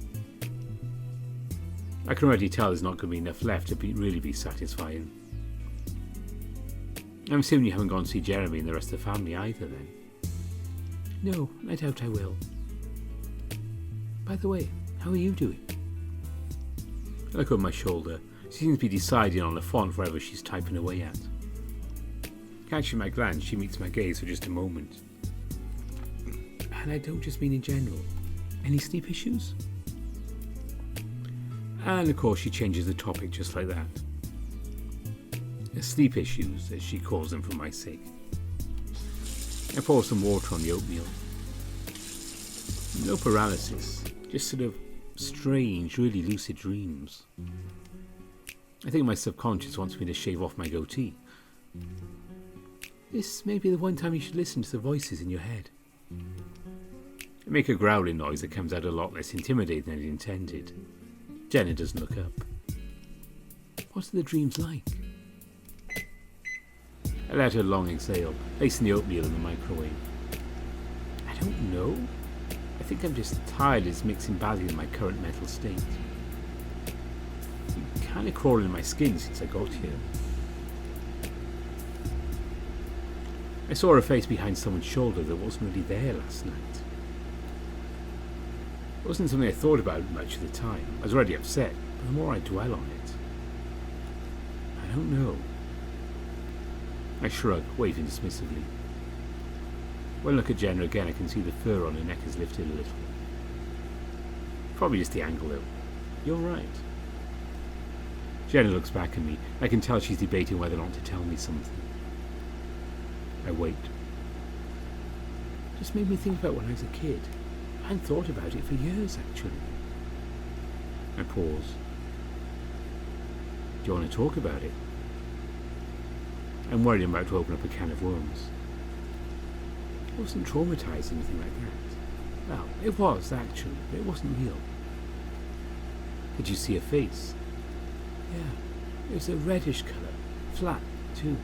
I can already tell there's not going to be enough left to really be satisfying. I'm assuming you haven't gone to see Jeremy and the rest of the family either then? No, I doubt I will. By the way, how are you doing? I look over my shoulder. She seems to be deciding on the font for whatever she's typing away at. Catching my glance, she meets my gaze for just a moment. And I don't just mean in general. Any sleep issues? And of course she changes the topic just like that. Sleep issues, as she calls them for my sake. I pour some water on the oatmeal. No paralysis, just sort of strange, really lucid dreams. I think my subconscious wants me to shave off my goatee. This may be the one time you should listen to the voices in your head. I make a growling noise that comes out a lot less intimidating than it intended. Jenna doesn't look up. What are the dreams like? I let her long exhale, placing the oatmeal in the microwave. I don't know. I think I'm just tired as mixing badly in my current mental state. It's kind of crawling in my skin since I got here. I saw her face behind someone's shoulder that wasn't really there last night. It wasn't something I thought about much at the time. I was already upset, but the more I dwell on it, I don't know. I shrug, waving dismissively. When I look at Jenna again, I can see the fur on her neck has lifted a little. Probably just the angle though. You're right. Jenna looks back at me. I can tell she's debating whether or not to tell me something. I wait. Just made me think about when I was a kid. I hadn't thought about it for years, actually. I pause. Do you want to talk about it? I'm worried I'm about to open up a can of worms. It wasn't traumatised or anything like that. Well, it was, actually, but it wasn't real. Did you see a face? Yeah, it was a reddish colour, flat, too.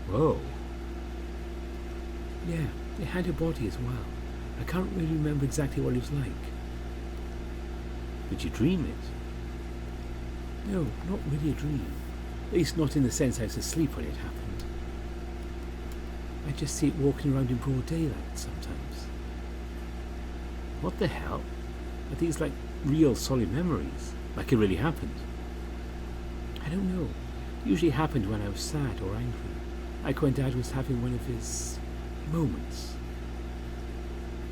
Whoa. Yeah, it had a body as well. I can't really remember exactly what it was like. Did you dream it? No, not really a dream. At least not in the sense I was asleep when it happened. I just see it walking around in broad daylight sometimes. What the hell? Are these like real solid memories? Like it really happened? I don't know. Usually happened when I was sad or angry, like when Dad was having one of his moments.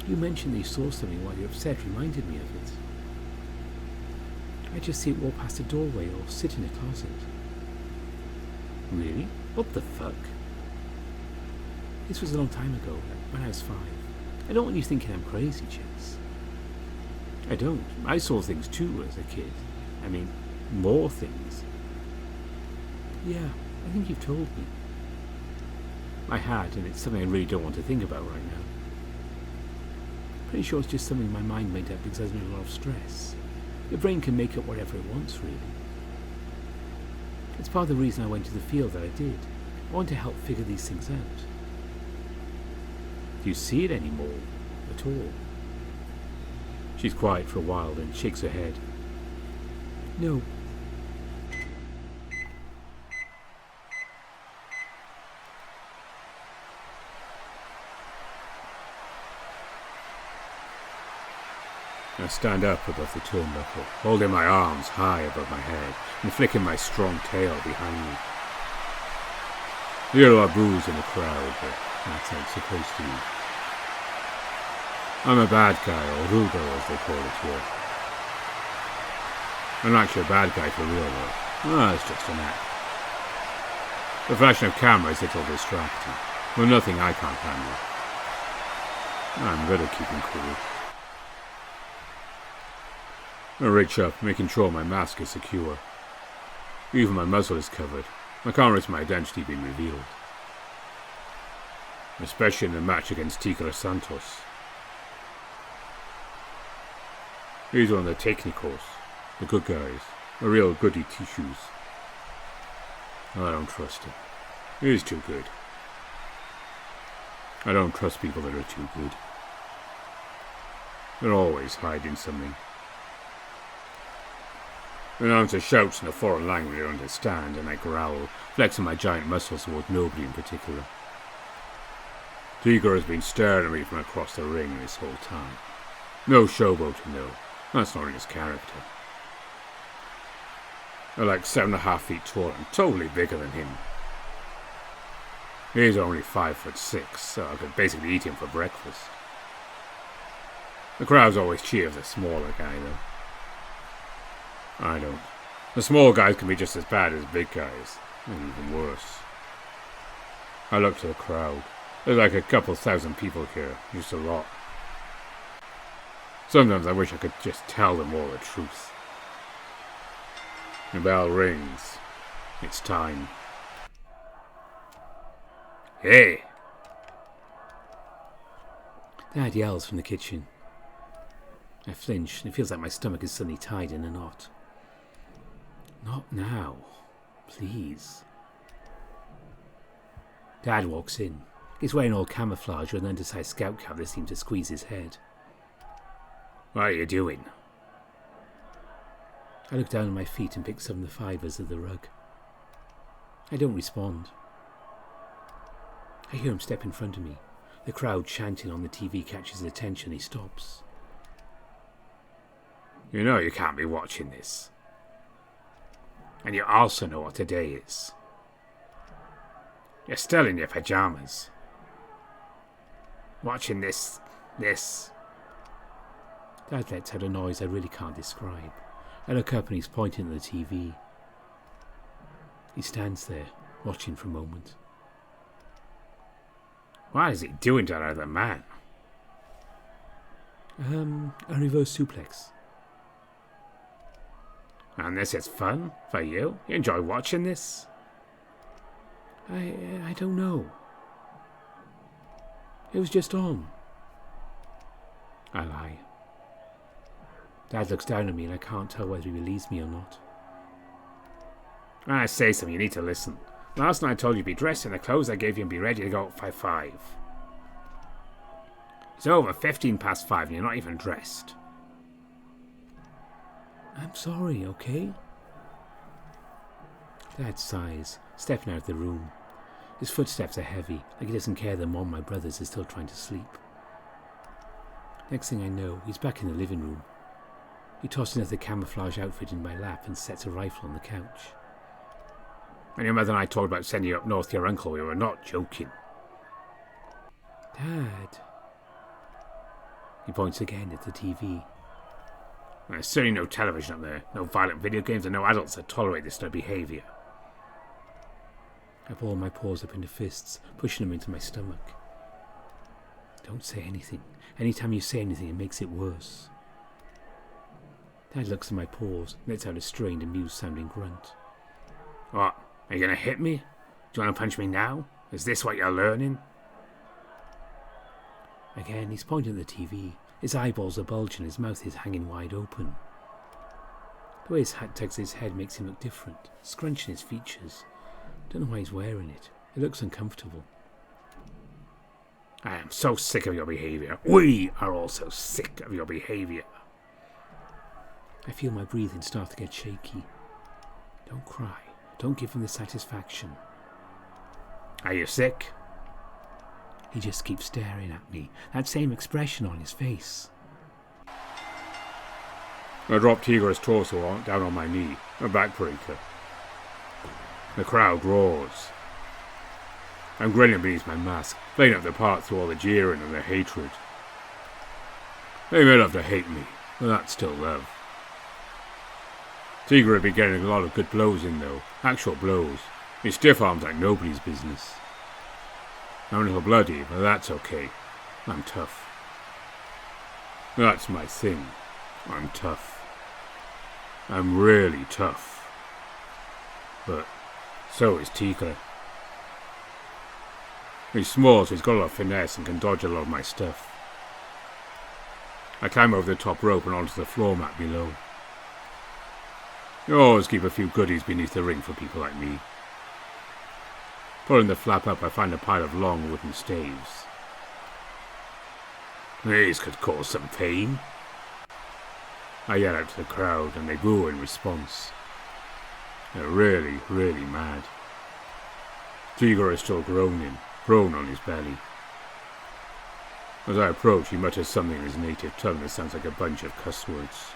You mentioned that you saw something while you were upset reminded me of it. I just see it walk past a doorway or sit in a closet. Really? What the fuck? This was a long time ago, when I was 5. I don't want you thinking I'm crazy, Chase. I don't. I saw things too as a kid. I mean, more things. Yeah, I think you've told me. I had, and it's something I really don't want to think about right now. Pretty sure it's just something my mind made up because I was under a lot of stress. Your brain can make up whatever it wants, really. It's part of the reason I went to the field that I did. I want to help figure these things out. Do you see it anymore? At all? She's quiet for a while, then shakes her head. No. I stand up above the turnbuckle, holding my arms high above my head and flicking my strong tail behind me. Hear a lot of boos in the crowd, but that's how it's supposed to be. I'm a bad guy, or rudo as they call it here. I'm actually a bad guy for real though. Ah, it's just an act. The flashing of cameras, it'll distract you. Well, nothing I can't handle. I'm good at keeping cool. I reach up, making sure my mask is secure. Even my muzzle is covered. I can't risk my identity being revealed. Especially in the match against Tigre Santos. He's one of the technicals, the good guys, the real goody tissues. I don't trust him. He's too good. I don't trust people that are too good. They're always hiding something. The announcer shouts in a foreign language I understand, and I growl, flexing my giant muscles towards nobody in particular. Tigre has been staring at me from across the ring this whole time. No showboating, no. That's not in his character. I'm like 7.5 feet tall and totally bigger than him. He's only 5'6", so I could basically eat him for breakfast. The crowds always cheer for the smaller guy, though. I don't. The small guys can be just as bad as big guys, and even worse. I look to the crowd. There's like a couple thousand people here, just a lot. Sometimes I wish I could just tell them all the truth. The bell rings. It's time. Hey! Dad yells from the kitchen. I flinch, and it feels like my stomach is suddenly tied in a knot. Not now. Please. Dad walks in. He's wearing all camouflage with an undersized scout cap that seemed to squeeze his head. What are you doing? I look down at my feet and pick some of the fibres of the rug. I don't respond. I hear him step in front of me. The crowd chanting on the TV catches his attention. He stops. You know you can't be watching this. And you also know what today is. You're still in your pajamas. Watching this. Dad lets out a noise I really can't describe. I look up and he's pointing at the TV. He stands there, watching for a moment. What is he doing to that other man? A reverse suplex. And this is fun for you? You enjoy watching this? I don't know. It was just on. I lie. Dad looks down at me and I can't tell whether he believes me or not. When I say something, you need to listen. Last night I told you to be dressed in the clothes I gave you and be ready to go out by 5. It's over 15 past 5 and you're not even dressed. I'm sorry, okay? Dad sighs, stepping out of the room. His footsteps are heavy, like he doesn't care that Mom, my brothers, is still trying to sleep. Next thing I know, he's back in the living room. He tosses another camouflage outfit in my lap and sets a rifle on the couch. When your mother and I talked about sending you up north to your uncle, we were not joking. Dad. He points again at the TV. There's certainly no television up there, no violent video games, and no adults that tolerate this sort of behaviour. I ball my paws up into fists, pushing them into my stomach. Don't say anything. Anytime you say anything, it makes it worse. Dad looks at my paws, lets out a strained, amused-sounding grunt. What? Are you going to hit me? Do you want to punch me now? Is this what you're learning? Again, he's pointing at the TV. His eyeballs are bulging, his mouth is hanging wide open. The way his hat tucks his head makes him look different, scrunching his features. Don't know why he's wearing it. It looks uncomfortable. I am so sick of your behaviour. We are all so sick of your behaviour. I feel my breathing start to get shaky. Don't cry. Don't give him the satisfaction. Are you sick? He just keeps staring at me, that same expression on his face. I drop Tigre's torso down on my knee, a backbreaker. The crowd roars. I'm grinning beneath my mask, playing up the part through all the jeering and the hatred. They may love to hate me, but that's still love. Tigre had been getting a lot of good blows in though, actual blows. His stiff arms like nobody's business. I'm a little bloody, but that's okay. I'm tough. That's my thing. I'm tough. I'm really tough. But so is Tigre. He's small, so he's got a lot of finesse and can dodge a lot of my stuff. I climb over the top rope and onto the floor mat below. You always keep a few goodies beneath the ring for people like me. Pulling the flap up, I find a pile of long wooden staves. These could cause some pain. I yell out to the crowd, and they boo in response. They're really, really mad. Tigre is still groaning, prone on his belly. As I approach, he mutters something in his native tongue that sounds like a bunch of cuss words.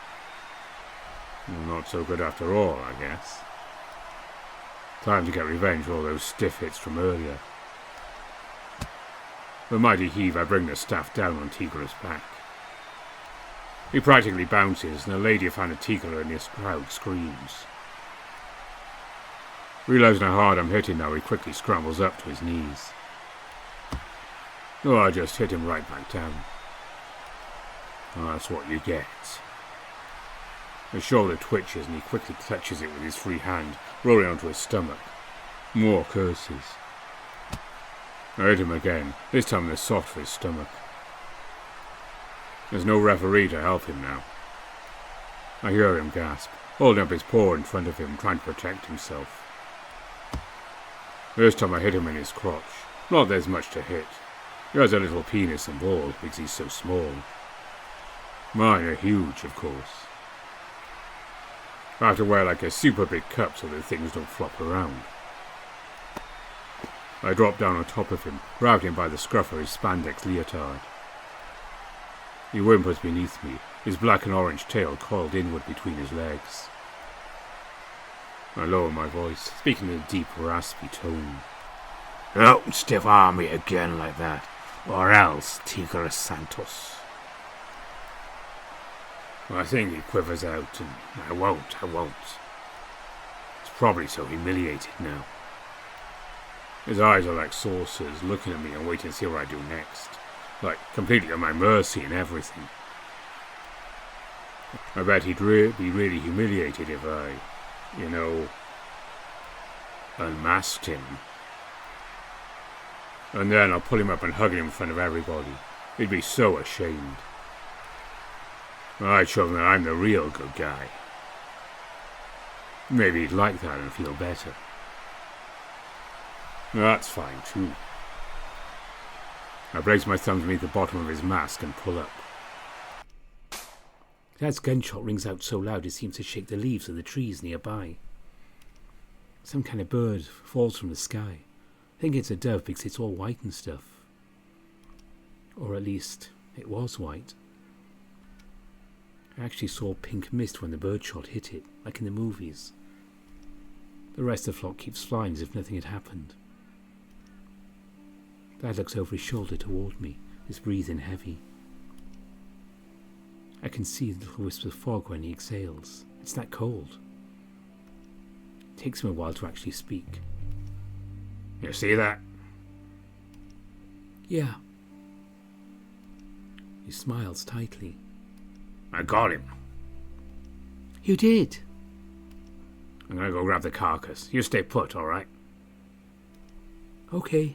Well, not so good after all, I guess. Time to get revenge for all those stiff hits from earlier. With a mighty heave, I bring the staff down on Tigre's back. He practically bounces, and a lady found a Tigre in this crowd screams. Realizing how hard I'm hitting now, he quickly scrambles up to his knees. Oh, I just hit him right back down. Oh, that's what you get. His shoulder twitches and he quickly clutches it with his free hand, rolling onto his stomach. More curses. I hit him again, this time in the soft for his stomach. There's no referee to help him now. I hear him gasp, holding up his paw in front of him, trying to protect himself. This time I hit him in his crotch. Not that there's much to hit. He has a little penis and balls because he's so small. Mine are huge, of course. I have to wear like a super big cup so that things don't flop around. I drop down on top of him, grabbed him by the scruff of his spandex leotard. He whimpers beneath me, his black and orange tail coiled inward between his legs. I lower my voice, speaking in a deep, raspy tone. Don't stiff-arm me again like that, or else, Tigre Santos. I think he quivers out, and I won't. He's probably so humiliated now. His eyes are like saucers, looking at me and waiting to see what I do next. Like, completely at my mercy and everything. I bet he'd be really humiliated if I, unmasked him. And then I'll pull him up and hug him in front of everybody. He'd be so ashamed. I'd show him that I'm the real good guy. Maybe he'd like that and feel better. That's fine too. I place my thumbs beneath the bottom of his mask and pull up. Dad's gunshot rings out so loud it seems to shake the leaves of the trees nearby. Some kind of bird falls from the sky. I think it's a dove because it's all white and stuff. Or at least, it was white. I actually saw pink mist when the birdshot hit it, like in the movies. The rest of the flock keeps flying as if nothing had happened. Dad looks over his shoulder toward me, his breathing heavy. I can see the little wisps of fog when he exhales. It's that cold. It takes him a while to actually speak. You see that? Yeah. He smiles tightly. I got him. You did? I'm gonna go grab the carcass. You stay put, alright? Okay.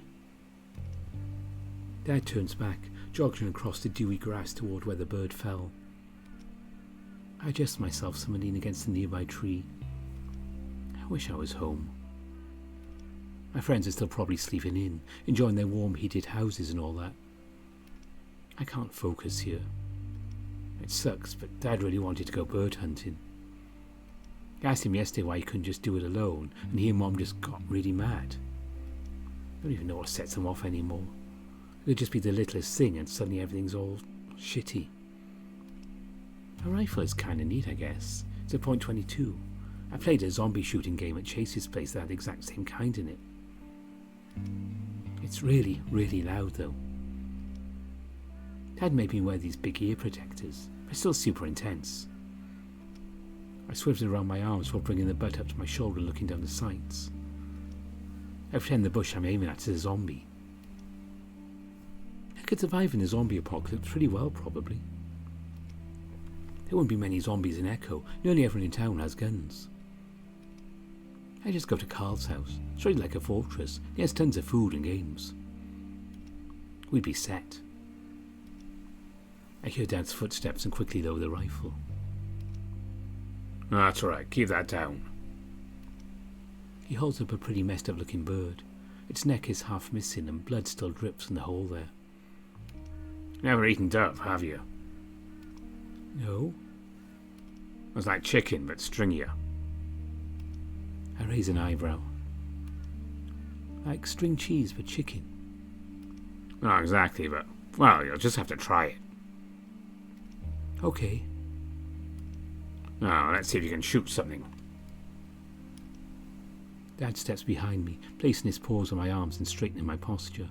Dad turns back, jogging across the dewy grass toward where the bird fell. I adjust myself so I lean against a nearby tree. I wish I was home. My friends are still probably sleeping in, enjoying their warm heated houses and all that. I can't focus here. It sucks, but Dad really wanted to go bird hunting. I asked him yesterday why he couldn't just do it alone, and he and Mom just got really mad. I don't even know what sets them off anymore. It could just be the littlest thing and suddenly everything's all shitty. A rifle is kinda neat, I guess. It's a .22. I played a zombie shooting game at Chase's place that had the exact same kind in it. It's really, really loud though. Dad made me wear these big ear protectors, but it's still super intense. I swivel around my arms while bringing the butt up to my shoulder and looking down the sights. I pretend the bush I'm aiming at is a zombie. I could survive in a zombie apocalypse pretty well, probably. There won't be many zombies in Echo. Nearly everyone in town has guns. I just go to Carl's house. It's really like a fortress. He has tons of food and games. We'd be set. I hear Dad's footsteps and quickly lower the rifle. No, that's alright. Keep that down. He holds up a pretty messed up looking bird. Its neck is half missing and blood still drips from the hole there. Never eaten dove, have you? No. It's like chicken, but stringier. I raise an eyebrow. Like string cheese for chicken. Not exactly, but, well, you'll just have to try it. Okay. Now, let's see if you can shoot something. Dad steps behind me, placing his paws on my arms and straightening my posture.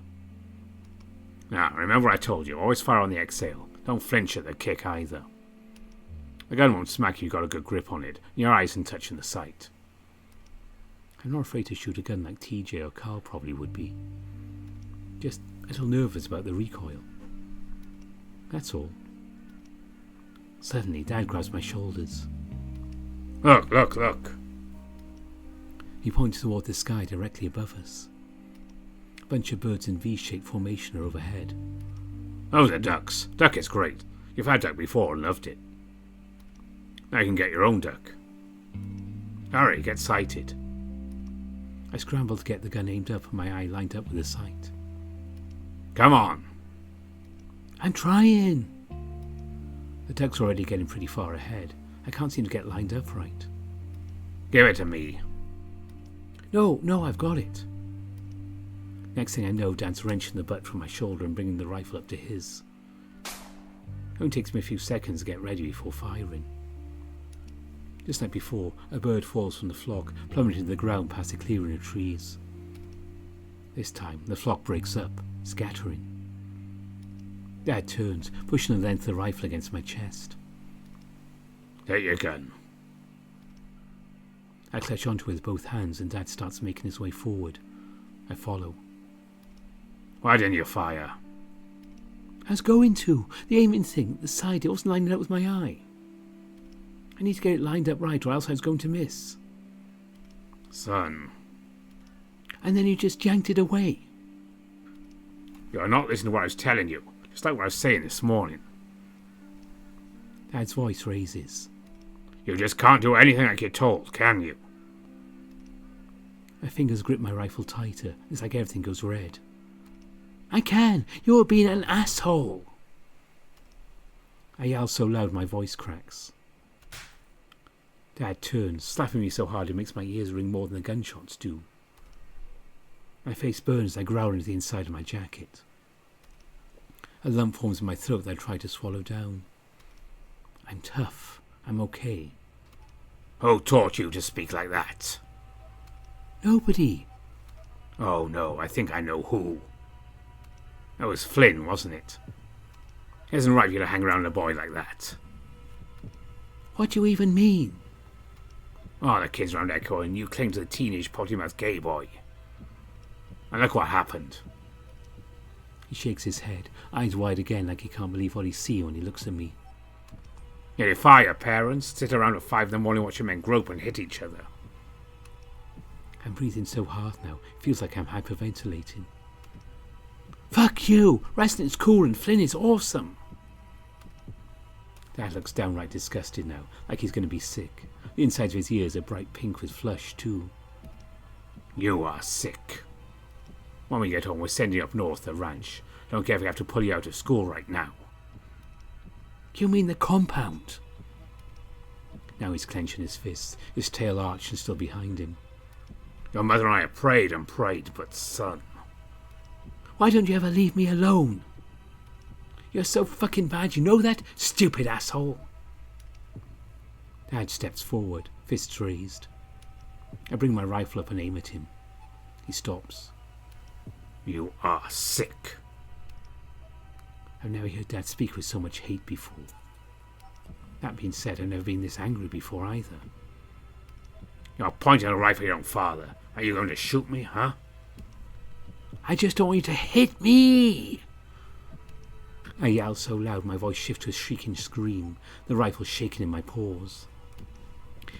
Now, remember what I told you. Always fire on the exhale. Don't flinch at the kick either. The gun won't smack you, you've got a good grip on it. Your eyes and touching the sight. I'm not afraid to shoot a gun like TJ or Carl probably would be. Just a little nervous about the recoil. That's all. Suddenly, Dad grabs my shoulders. Look, look, look. He points toward the sky directly above us. A bunch of birds in V-shaped formation are overhead. Those are ducks. Duck is great. You've had duck before and loved it. Now you can get your own duck. Hurry, get sighted. I scramble to get the gun aimed up and my eye lined up with the sight. Come on. I'm trying. The duck's already getting pretty far ahead. I can't seem to get lined up right. Give it to me. No, I've got it. Next thing I know, Dan's wrenching the butt from my shoulder and bringing the rifle up to his. It only takes me a few seconds to get ready before firing. Just like before, a bird falls from the flock, plummeting to the ground past a clearing of trees. This time, the flock breaks up, scattering. Dad turns, pushing the length of the rifle against my chest. Take your gun. I clutch onto it with both hands and Dad starts making his way forward. I follow. Why didn't you fire? I was going to. The aiming thing, the side, it wasn't lining up with my eye. I need to get it lined up right or else I was going to miss. Son. And then you just yanked it away. You're not listening to what I was telling you. Just like what I was saying this morning. Dad's voice raises. You just can't do anything like you're told, can you? My fingers grip my rifle tighter. It's like everything goes red. I can! You're being an asshole! I yell so loud my voice cracks. Dad turns, slapping me so hard it makes my ears ring more than the gunshots do. My face burns as I growl into the inside of my jacket. A lump forms in my throat that I try to swallow down. I'm tough. I'm okay. Who taught you to speak like that? Nobody. Oh no, I think I know who. That was Flynn, wasn't it? It isn't right for you to hang around a boy like that. What do you even mean? Oh, the kids around echoing you claim to the teenage potty-mouthed gay boy. And look what happened. He shakes his head, eyes wide again like he can't believe what he sees when he looks at me. You defy your parents, sit around at 5 in the morning watching men grope and hit each other. I'm breathing so hard now, it feels like I'm hyperventilating. Fuck you! Wrestling's cool and Flynn is awesome! Dad looks downright disgusted now, like he's going to be sick. The insides of his ears are bright pink with flush, too. You are sick. When we get home, we're sending you up north to the ranch. Don't care if we have to pull you out of school right now. You mean the compound? Now he's clenching his fists, his tail arched and still behind him. Your mother and I have prayed and prayed, but son... Why don't you ever leave me alone? You're so fucking bad, you know that, stupid asshole? Dad steps forward, fists raised. I bring my rifle up and aim at him. He stops. You are sick. I've never heard Dad speak with so much hate before. That being said, I've never been this angry before either. You're pointing a rifle at your own father. Are you going to shoot me, huh? I just don't want you to hit me! I yell so loud my voice shifts to a shrieking scream, the rifle shaking in my paws.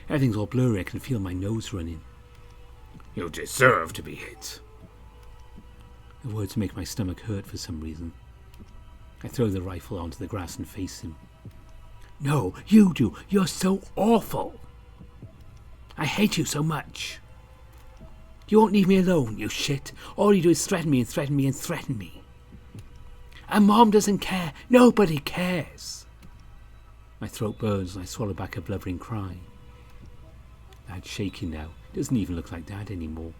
Everything's all blurry, I can feel my nose running. You deserve to be hit. The words make my stomach hurt for some reason. I throw the rifle onto the grass and face him. No, you do. You're so awful. I hate you so much. You won't leave me alone, you shit. All you do is threaten me and threaten me and threaten me. And Mom doesn't care. Nobody cares. My throat burns and I swallow back a blubbering cry. Dad's shaking now. Doesn't even look like Dad anymore.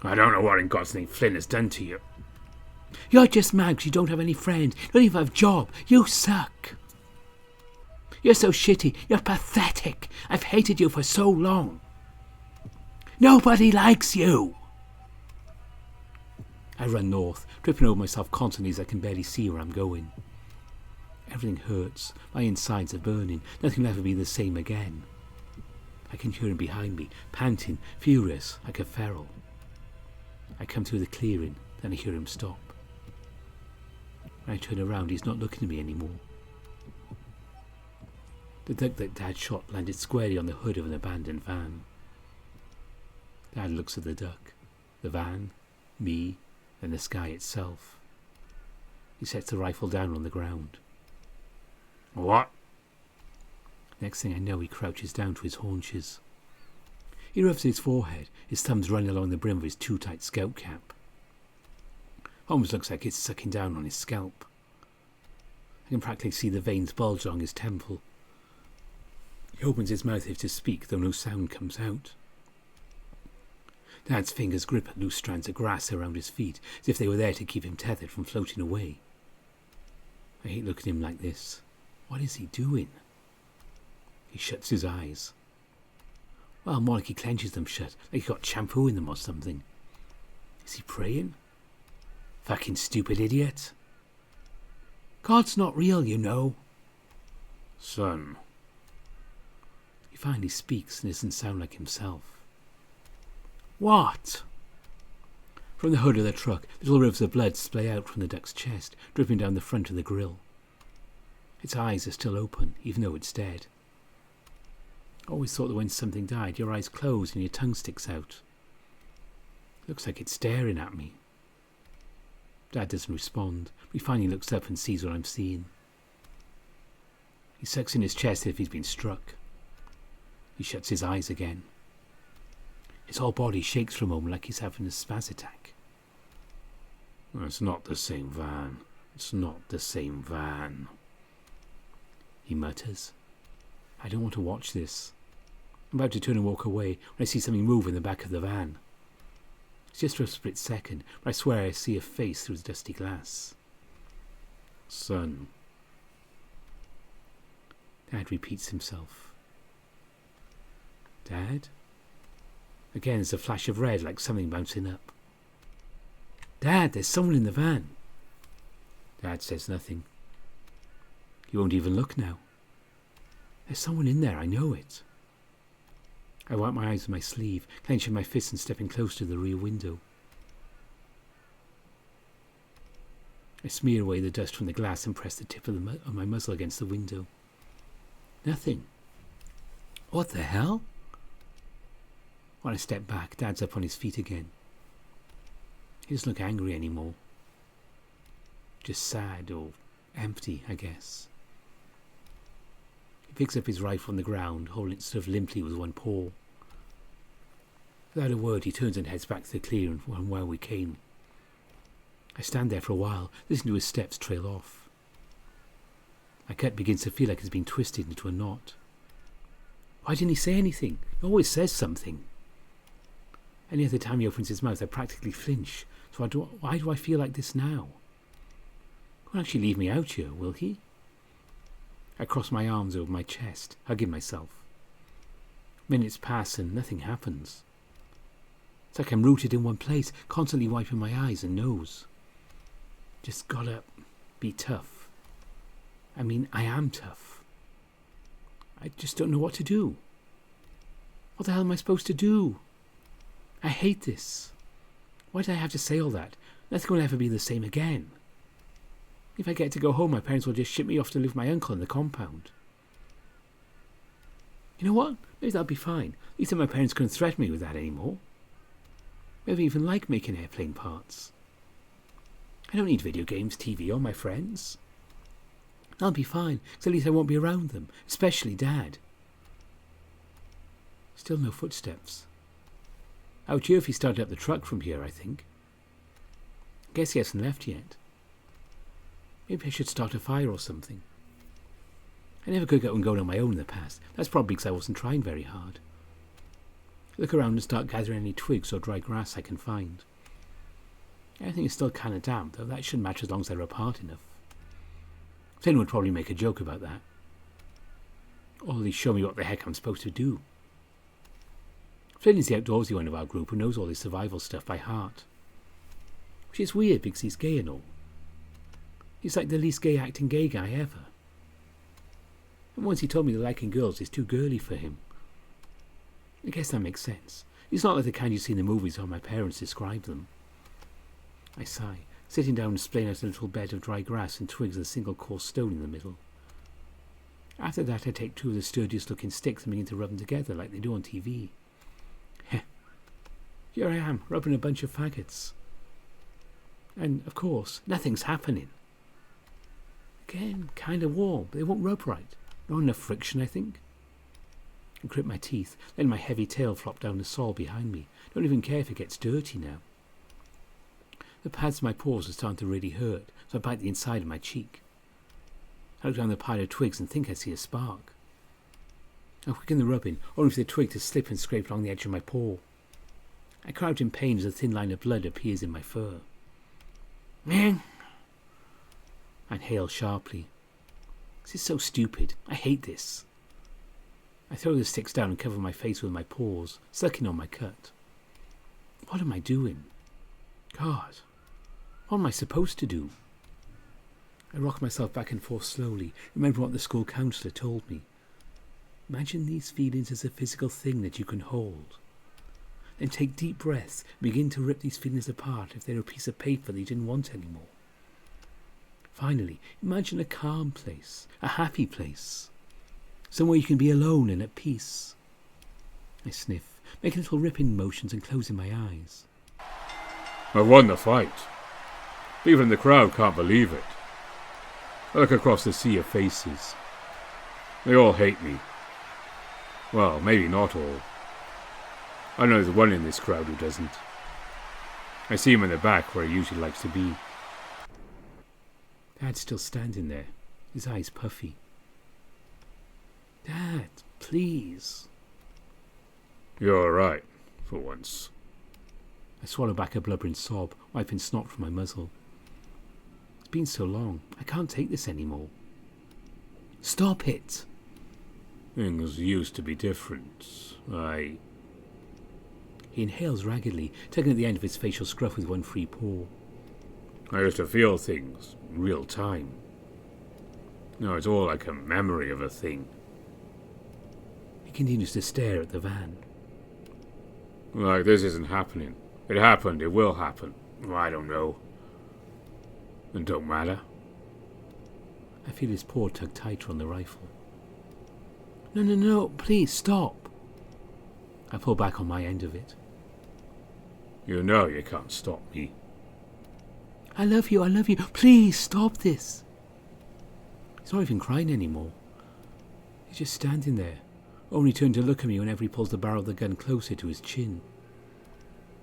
I don't know what in God's name Flynn has done to you. You're just mad because you don't have any friends. You don't even have a job. You suck. You're so shitty. You're pathetic. I've hated you for so long. Nobody likes you. I run north, tripping over myself constantly as I can barely see where I'm going. Everything hurts. My insides are burning. Nothing will ever be the same again. I can hear him behind me, panting, furious, like a feral. I come through the clearing, then I hear him stop. When I turn around, he's not looking at me anymore. The duck that Dad shot landed squarely on the hood of an abandoned van. Dad looks at the duck, the van, me, and the sky itself. He sets the rifle down on the ground. What? Next thing I know, he crouches down to his haunches. He rubs his forehead, his thumbs running along the brim of his too tight scout cap. Almost looks like it's sucking down on his scalp. I can practically see the veins bulge along his temple. He opens his mouth as if to speak, though no sound comes out. Dad's fingers grip at loose strands of grass around his feet, as if they were there to keep him tethered from floating away. I hate looking at him like this. What is he doing? He shuts his eyes. Well, more like he clenches them shut, like he got shampoo in them or something. Is he praying? Fucking stupid idiot. God's not real, you know. Son. He finally speaks and doesn't sound like himself. What? From the hood of the truck, little rivers of blood splay out from the duck's chest, dripping down the front of the grill. Its eyes are still open, even though it's dead. I always thought that when something died, your eyes close and your tongue sticks out. Looks like it's staring at me. Dad doesn't respond, but he finally looks up and sees what I'm seeing. He sucks in his chest as if he's been struck. He shuts his eyes again. His whole body shakes for a moment like he's having a spaz attack. It's not the same van. It's not the same van. He mutters. I don't want to watch this. I'm about to turn and walk away when I see something move in the back of the van. It's just for a split second, but I swear I see a face through the dusty glass. Son. Dad repeats himself. Dad? Again, there's a flash of red, like something bouncing up. Dad, there's someone in the van. Dad says nothing. He won't even look now. There's someone in there, I know it. I wipe my eyes with my sleeve, clenching my fists and stepping close to the rear window. I smear away the dust from the glass and press the tip of my muzzle against the window. Nothing. What the hell? When I step back, Dad's up on his feet again. He doesn't look angry anymore. Just sad or empty, I guess. He picks up his rifle on the ground, holding it sort of limply with one paw. Without a word, he turns and heads back to the clearing from where we came. I stand there for a while, listening to his steps trail off. My gut begins to feel like it's been twisted into a knot. Why didn't he say anything? He always says something. Any other time he opens his mouth, I practically flinch. So why do I feel like this now? He won't actually leave me out here, will he? I cross my arms over my chest, hugging myself. Minutes pass and nothing happens. It's like I'm rooted in one place, constantly wiping my eyes and nose. Just gotta be tough. I mean, I am tough. I just don't know what to do. What the hell am I supposed to do? I hate this. Why did I have to say all that? Nothing will ever be the same again. If I get to go home, my parents will just ship me off to live with my uncle in the compound. You know what? Maybe that'll be fine. At least my parents couldn't threaten me with that anymore. Maybe even like making airplane parts. I don't need video games, TV, or my friends. I'll be fine, because at least I won't be around them, especially Dad. Still no footsteps. Out here if he started up the truck from here, I think. Guess he hasn't left yet. Maybe I should start a fire or something. I never could get one going on my own in the past. That's probably because I wasn't trying very hard. Look around and start gathering any twigs or dry grass I can find. Everything is still kind of damp, though that shouldn't matter as long as they're apart enough. Flynn would probably make a joke about that. Or at least show me what the heck I'm supposed to do. Flynn is the outdoorsy one of our group who knows all this survival stuff by heart. Which is weird because he's gay and all. He's like the least gay acting gay guy ever. And once he told me that liking girls is too girly for him. I guess that makes sense. He's not like the kind you see in the movies how my parents describe them. I sigh, sitting down and splaying out a little bed of dry grass and twigs with a single coarse stone in the middle. After that I take two of the sturdiest looking sticks and begin to rub them together like they do on TV. Here I am, rubbing a bunch of faggots. And, of course, nothing's happening. Again, kind of warm, but they won't rub right. Not enough friction, I think. I grip my teeth, letting my heavy tail flop down the sole behind me. Don't even care if it gets dirty now. The pads of my paws are starting to really hurt, so I bite the inside of my cheek. I look down the pile of twigs and think I see a spark. I quicken the rubbing, only for the twig to slip and scrape along the edge of my paw. I cry out in pain as a thin line of blood appears in my fur. Man! I inhale sharply. This is so stupid. I hate this. I throw the sticks down and cover my face with my paws, sucking on my cut. What am I doing? God, what am I supposed to do? I rock myself back and forth slowly, remembering what the school counsellor told me. Imagine these feelings as a physical thing that you can hold. Then take deep breaths and begin to rip these feelings apart if they're a piece of paper that you didn't want anymore. Finally, imagine a calm place, a happy place. Somewhere you can be alone and at peace. I sniff, making little ripping motions and closing my eyes. I've won the fight. People in the crowd can't believe it. I look across the sea of faces. They all hate me. Well, maybe not all. I know there's one in this crowd who doesn't. I see him in the back where he usually likes to be. Dad's still standing there, his eyes puffy. Dad, please. You're all right, for once. I swallow back a blubbering sob, wiping snot from my muzzle. It's been so long, I can't take this anymore. Stop it! Things used to be different. He inhales raggedly, tugging at the end of his facial scruff with one free paw. I used to feel things in real time. No, it's all like a memory of a thing. He continues to stare at the van. Like this isn't happening. It happened, it will happen. I don't know. It don't matter. I feel his paw tug tighter on the rifle. No, please, stop. I pull back on my end of it. You know you can't stop me. I love you, please stop this. He's not even crying anymore. He's just standing there, only turning to look at me whenever he pulls the barrel of the gun closer to his chin.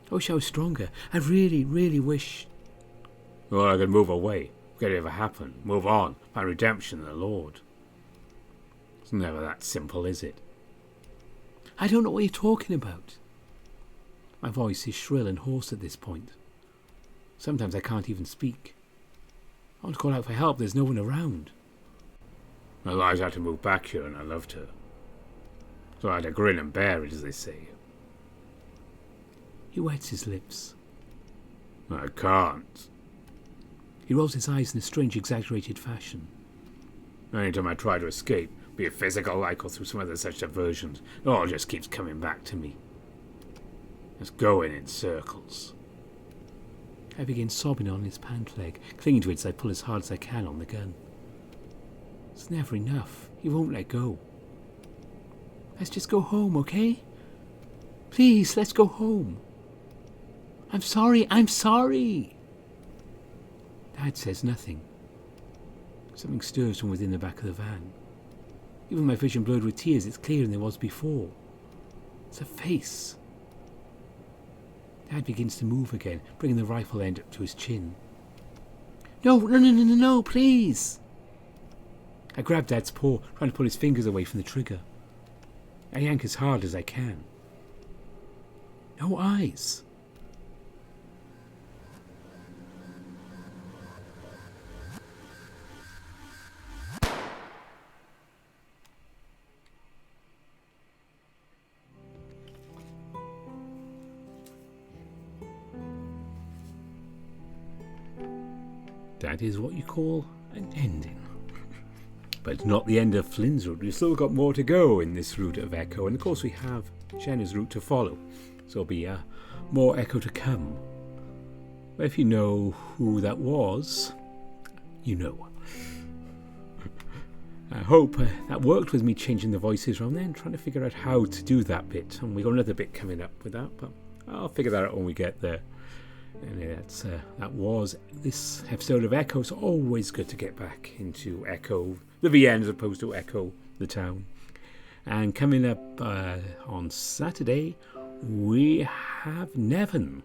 I wish I was stronger. I really, really wish. Well, I could move away. Forget it ever happened. Move on. Find redemption in the Lord. It's never that simple, is it? I don't know what you're talking about. My voice is shrill and hoarse at this point. Sometimes I can't even speak. I want to call out for help. There's no one around. Eliza had to move back here and I loved her. So I had to grin and bear it, as they say. He wets his lips. I can't. He rolls his eyes in a strange, exaggerated fashion. Anytime I try to escape, be it physical like or through some other such diversions, it all just keeps coming back to me. It's going in circles. I begin sobbing on his pant leg, clinging to it as I pull as hard as I can on the gun. It's never enough. He won't let go. Let's just go home, okay? Please, let's go home. I'm sorry. Dad says nothing. Something stirs from within the back of the van. Even my vision blurred with tears, it's clearer than it was before. It's a face. Dad begins to move again, bringing the rifle end up to his chin. No, please. I grab Dad's paw, trying to pull his fingers away from the trigger. I yank as hard as I can. No eyes. That is what you call an ending. But not the end of Flynn's route. We've still got more to go in this route of Echo, and of course we have Jenna's route to follow. So there'll be more Echo to come. But if you know who that was, you know. I hope that worked with me changing the voices around then, trying to figure out how to do that bit. And we've got another bit coming up with that, but I'll figure that out when we get there. And that was this episode of Echo. It's always good to get back into Echo, the VN, as opposed to Echo, the town. And coming up on Saturday, we have Nevin.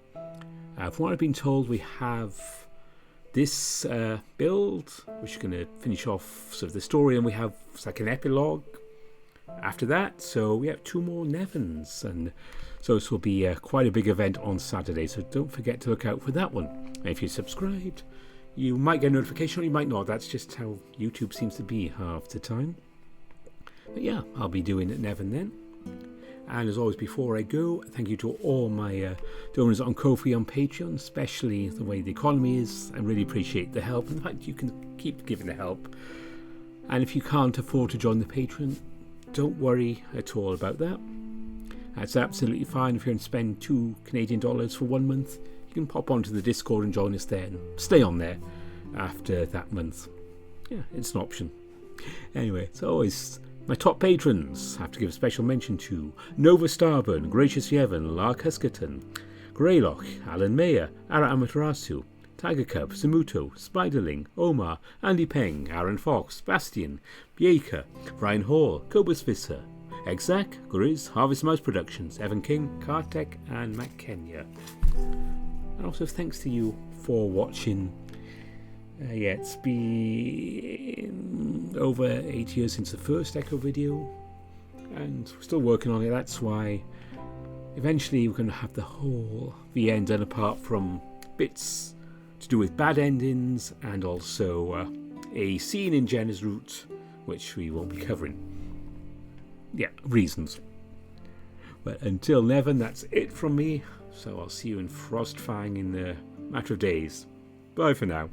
From what I've been told, we have this build, which is going to finish off sort of the story, and we have like an epilogue after that. So we have 2 more Nevins, and so this will be quite a big event on Saturday, so don't forget to look out for that one. And if you're subscribed, you might get a notification or you might not. That's just how YouTube seems to be half the time. But yeah, I'll be doing it Nevin then. And as always, before I go, thank you to all my donors on Ko-fi on Patreon, especially the way the economy is. I really appreciate the help and the fact you can keep giving the help. And if you can't afford to join the Patreon, don't worry at all about that. That's absolutely fine. If you're going to spend $2 for 1 month, you can pop onto the Discord and join us there and stay on there after that month. Yeah, it's an option. Anyway, as always, my top patrons have to give a special mention to Nova Starburn, Gracious Yevon, Lark Huskerton, Greylock, Alan Mayer, Ara Amaterasu, Tiger Cub, Samuto, Spiderling, Omar, Andy Peng, Aaron Fox, Bastian, Bieka, Ryan Hall, Cobus Visser, Exac, Grizz, Harvest Mouse Productions, Evan King, Kartek, and Matt Kenya. And also thanks to you for watching. It's been over 8 years since the first Echo video, and we're still working on it. That's why eventually we're going to have the whole VN done, apart from bits to do with bad endings and also a scene in Jenna's route, which we won't be covering. Yeah, reasons. But until Nevin, that's it from me. So I'll see you in Frostfang in a matter of days. Bye for now.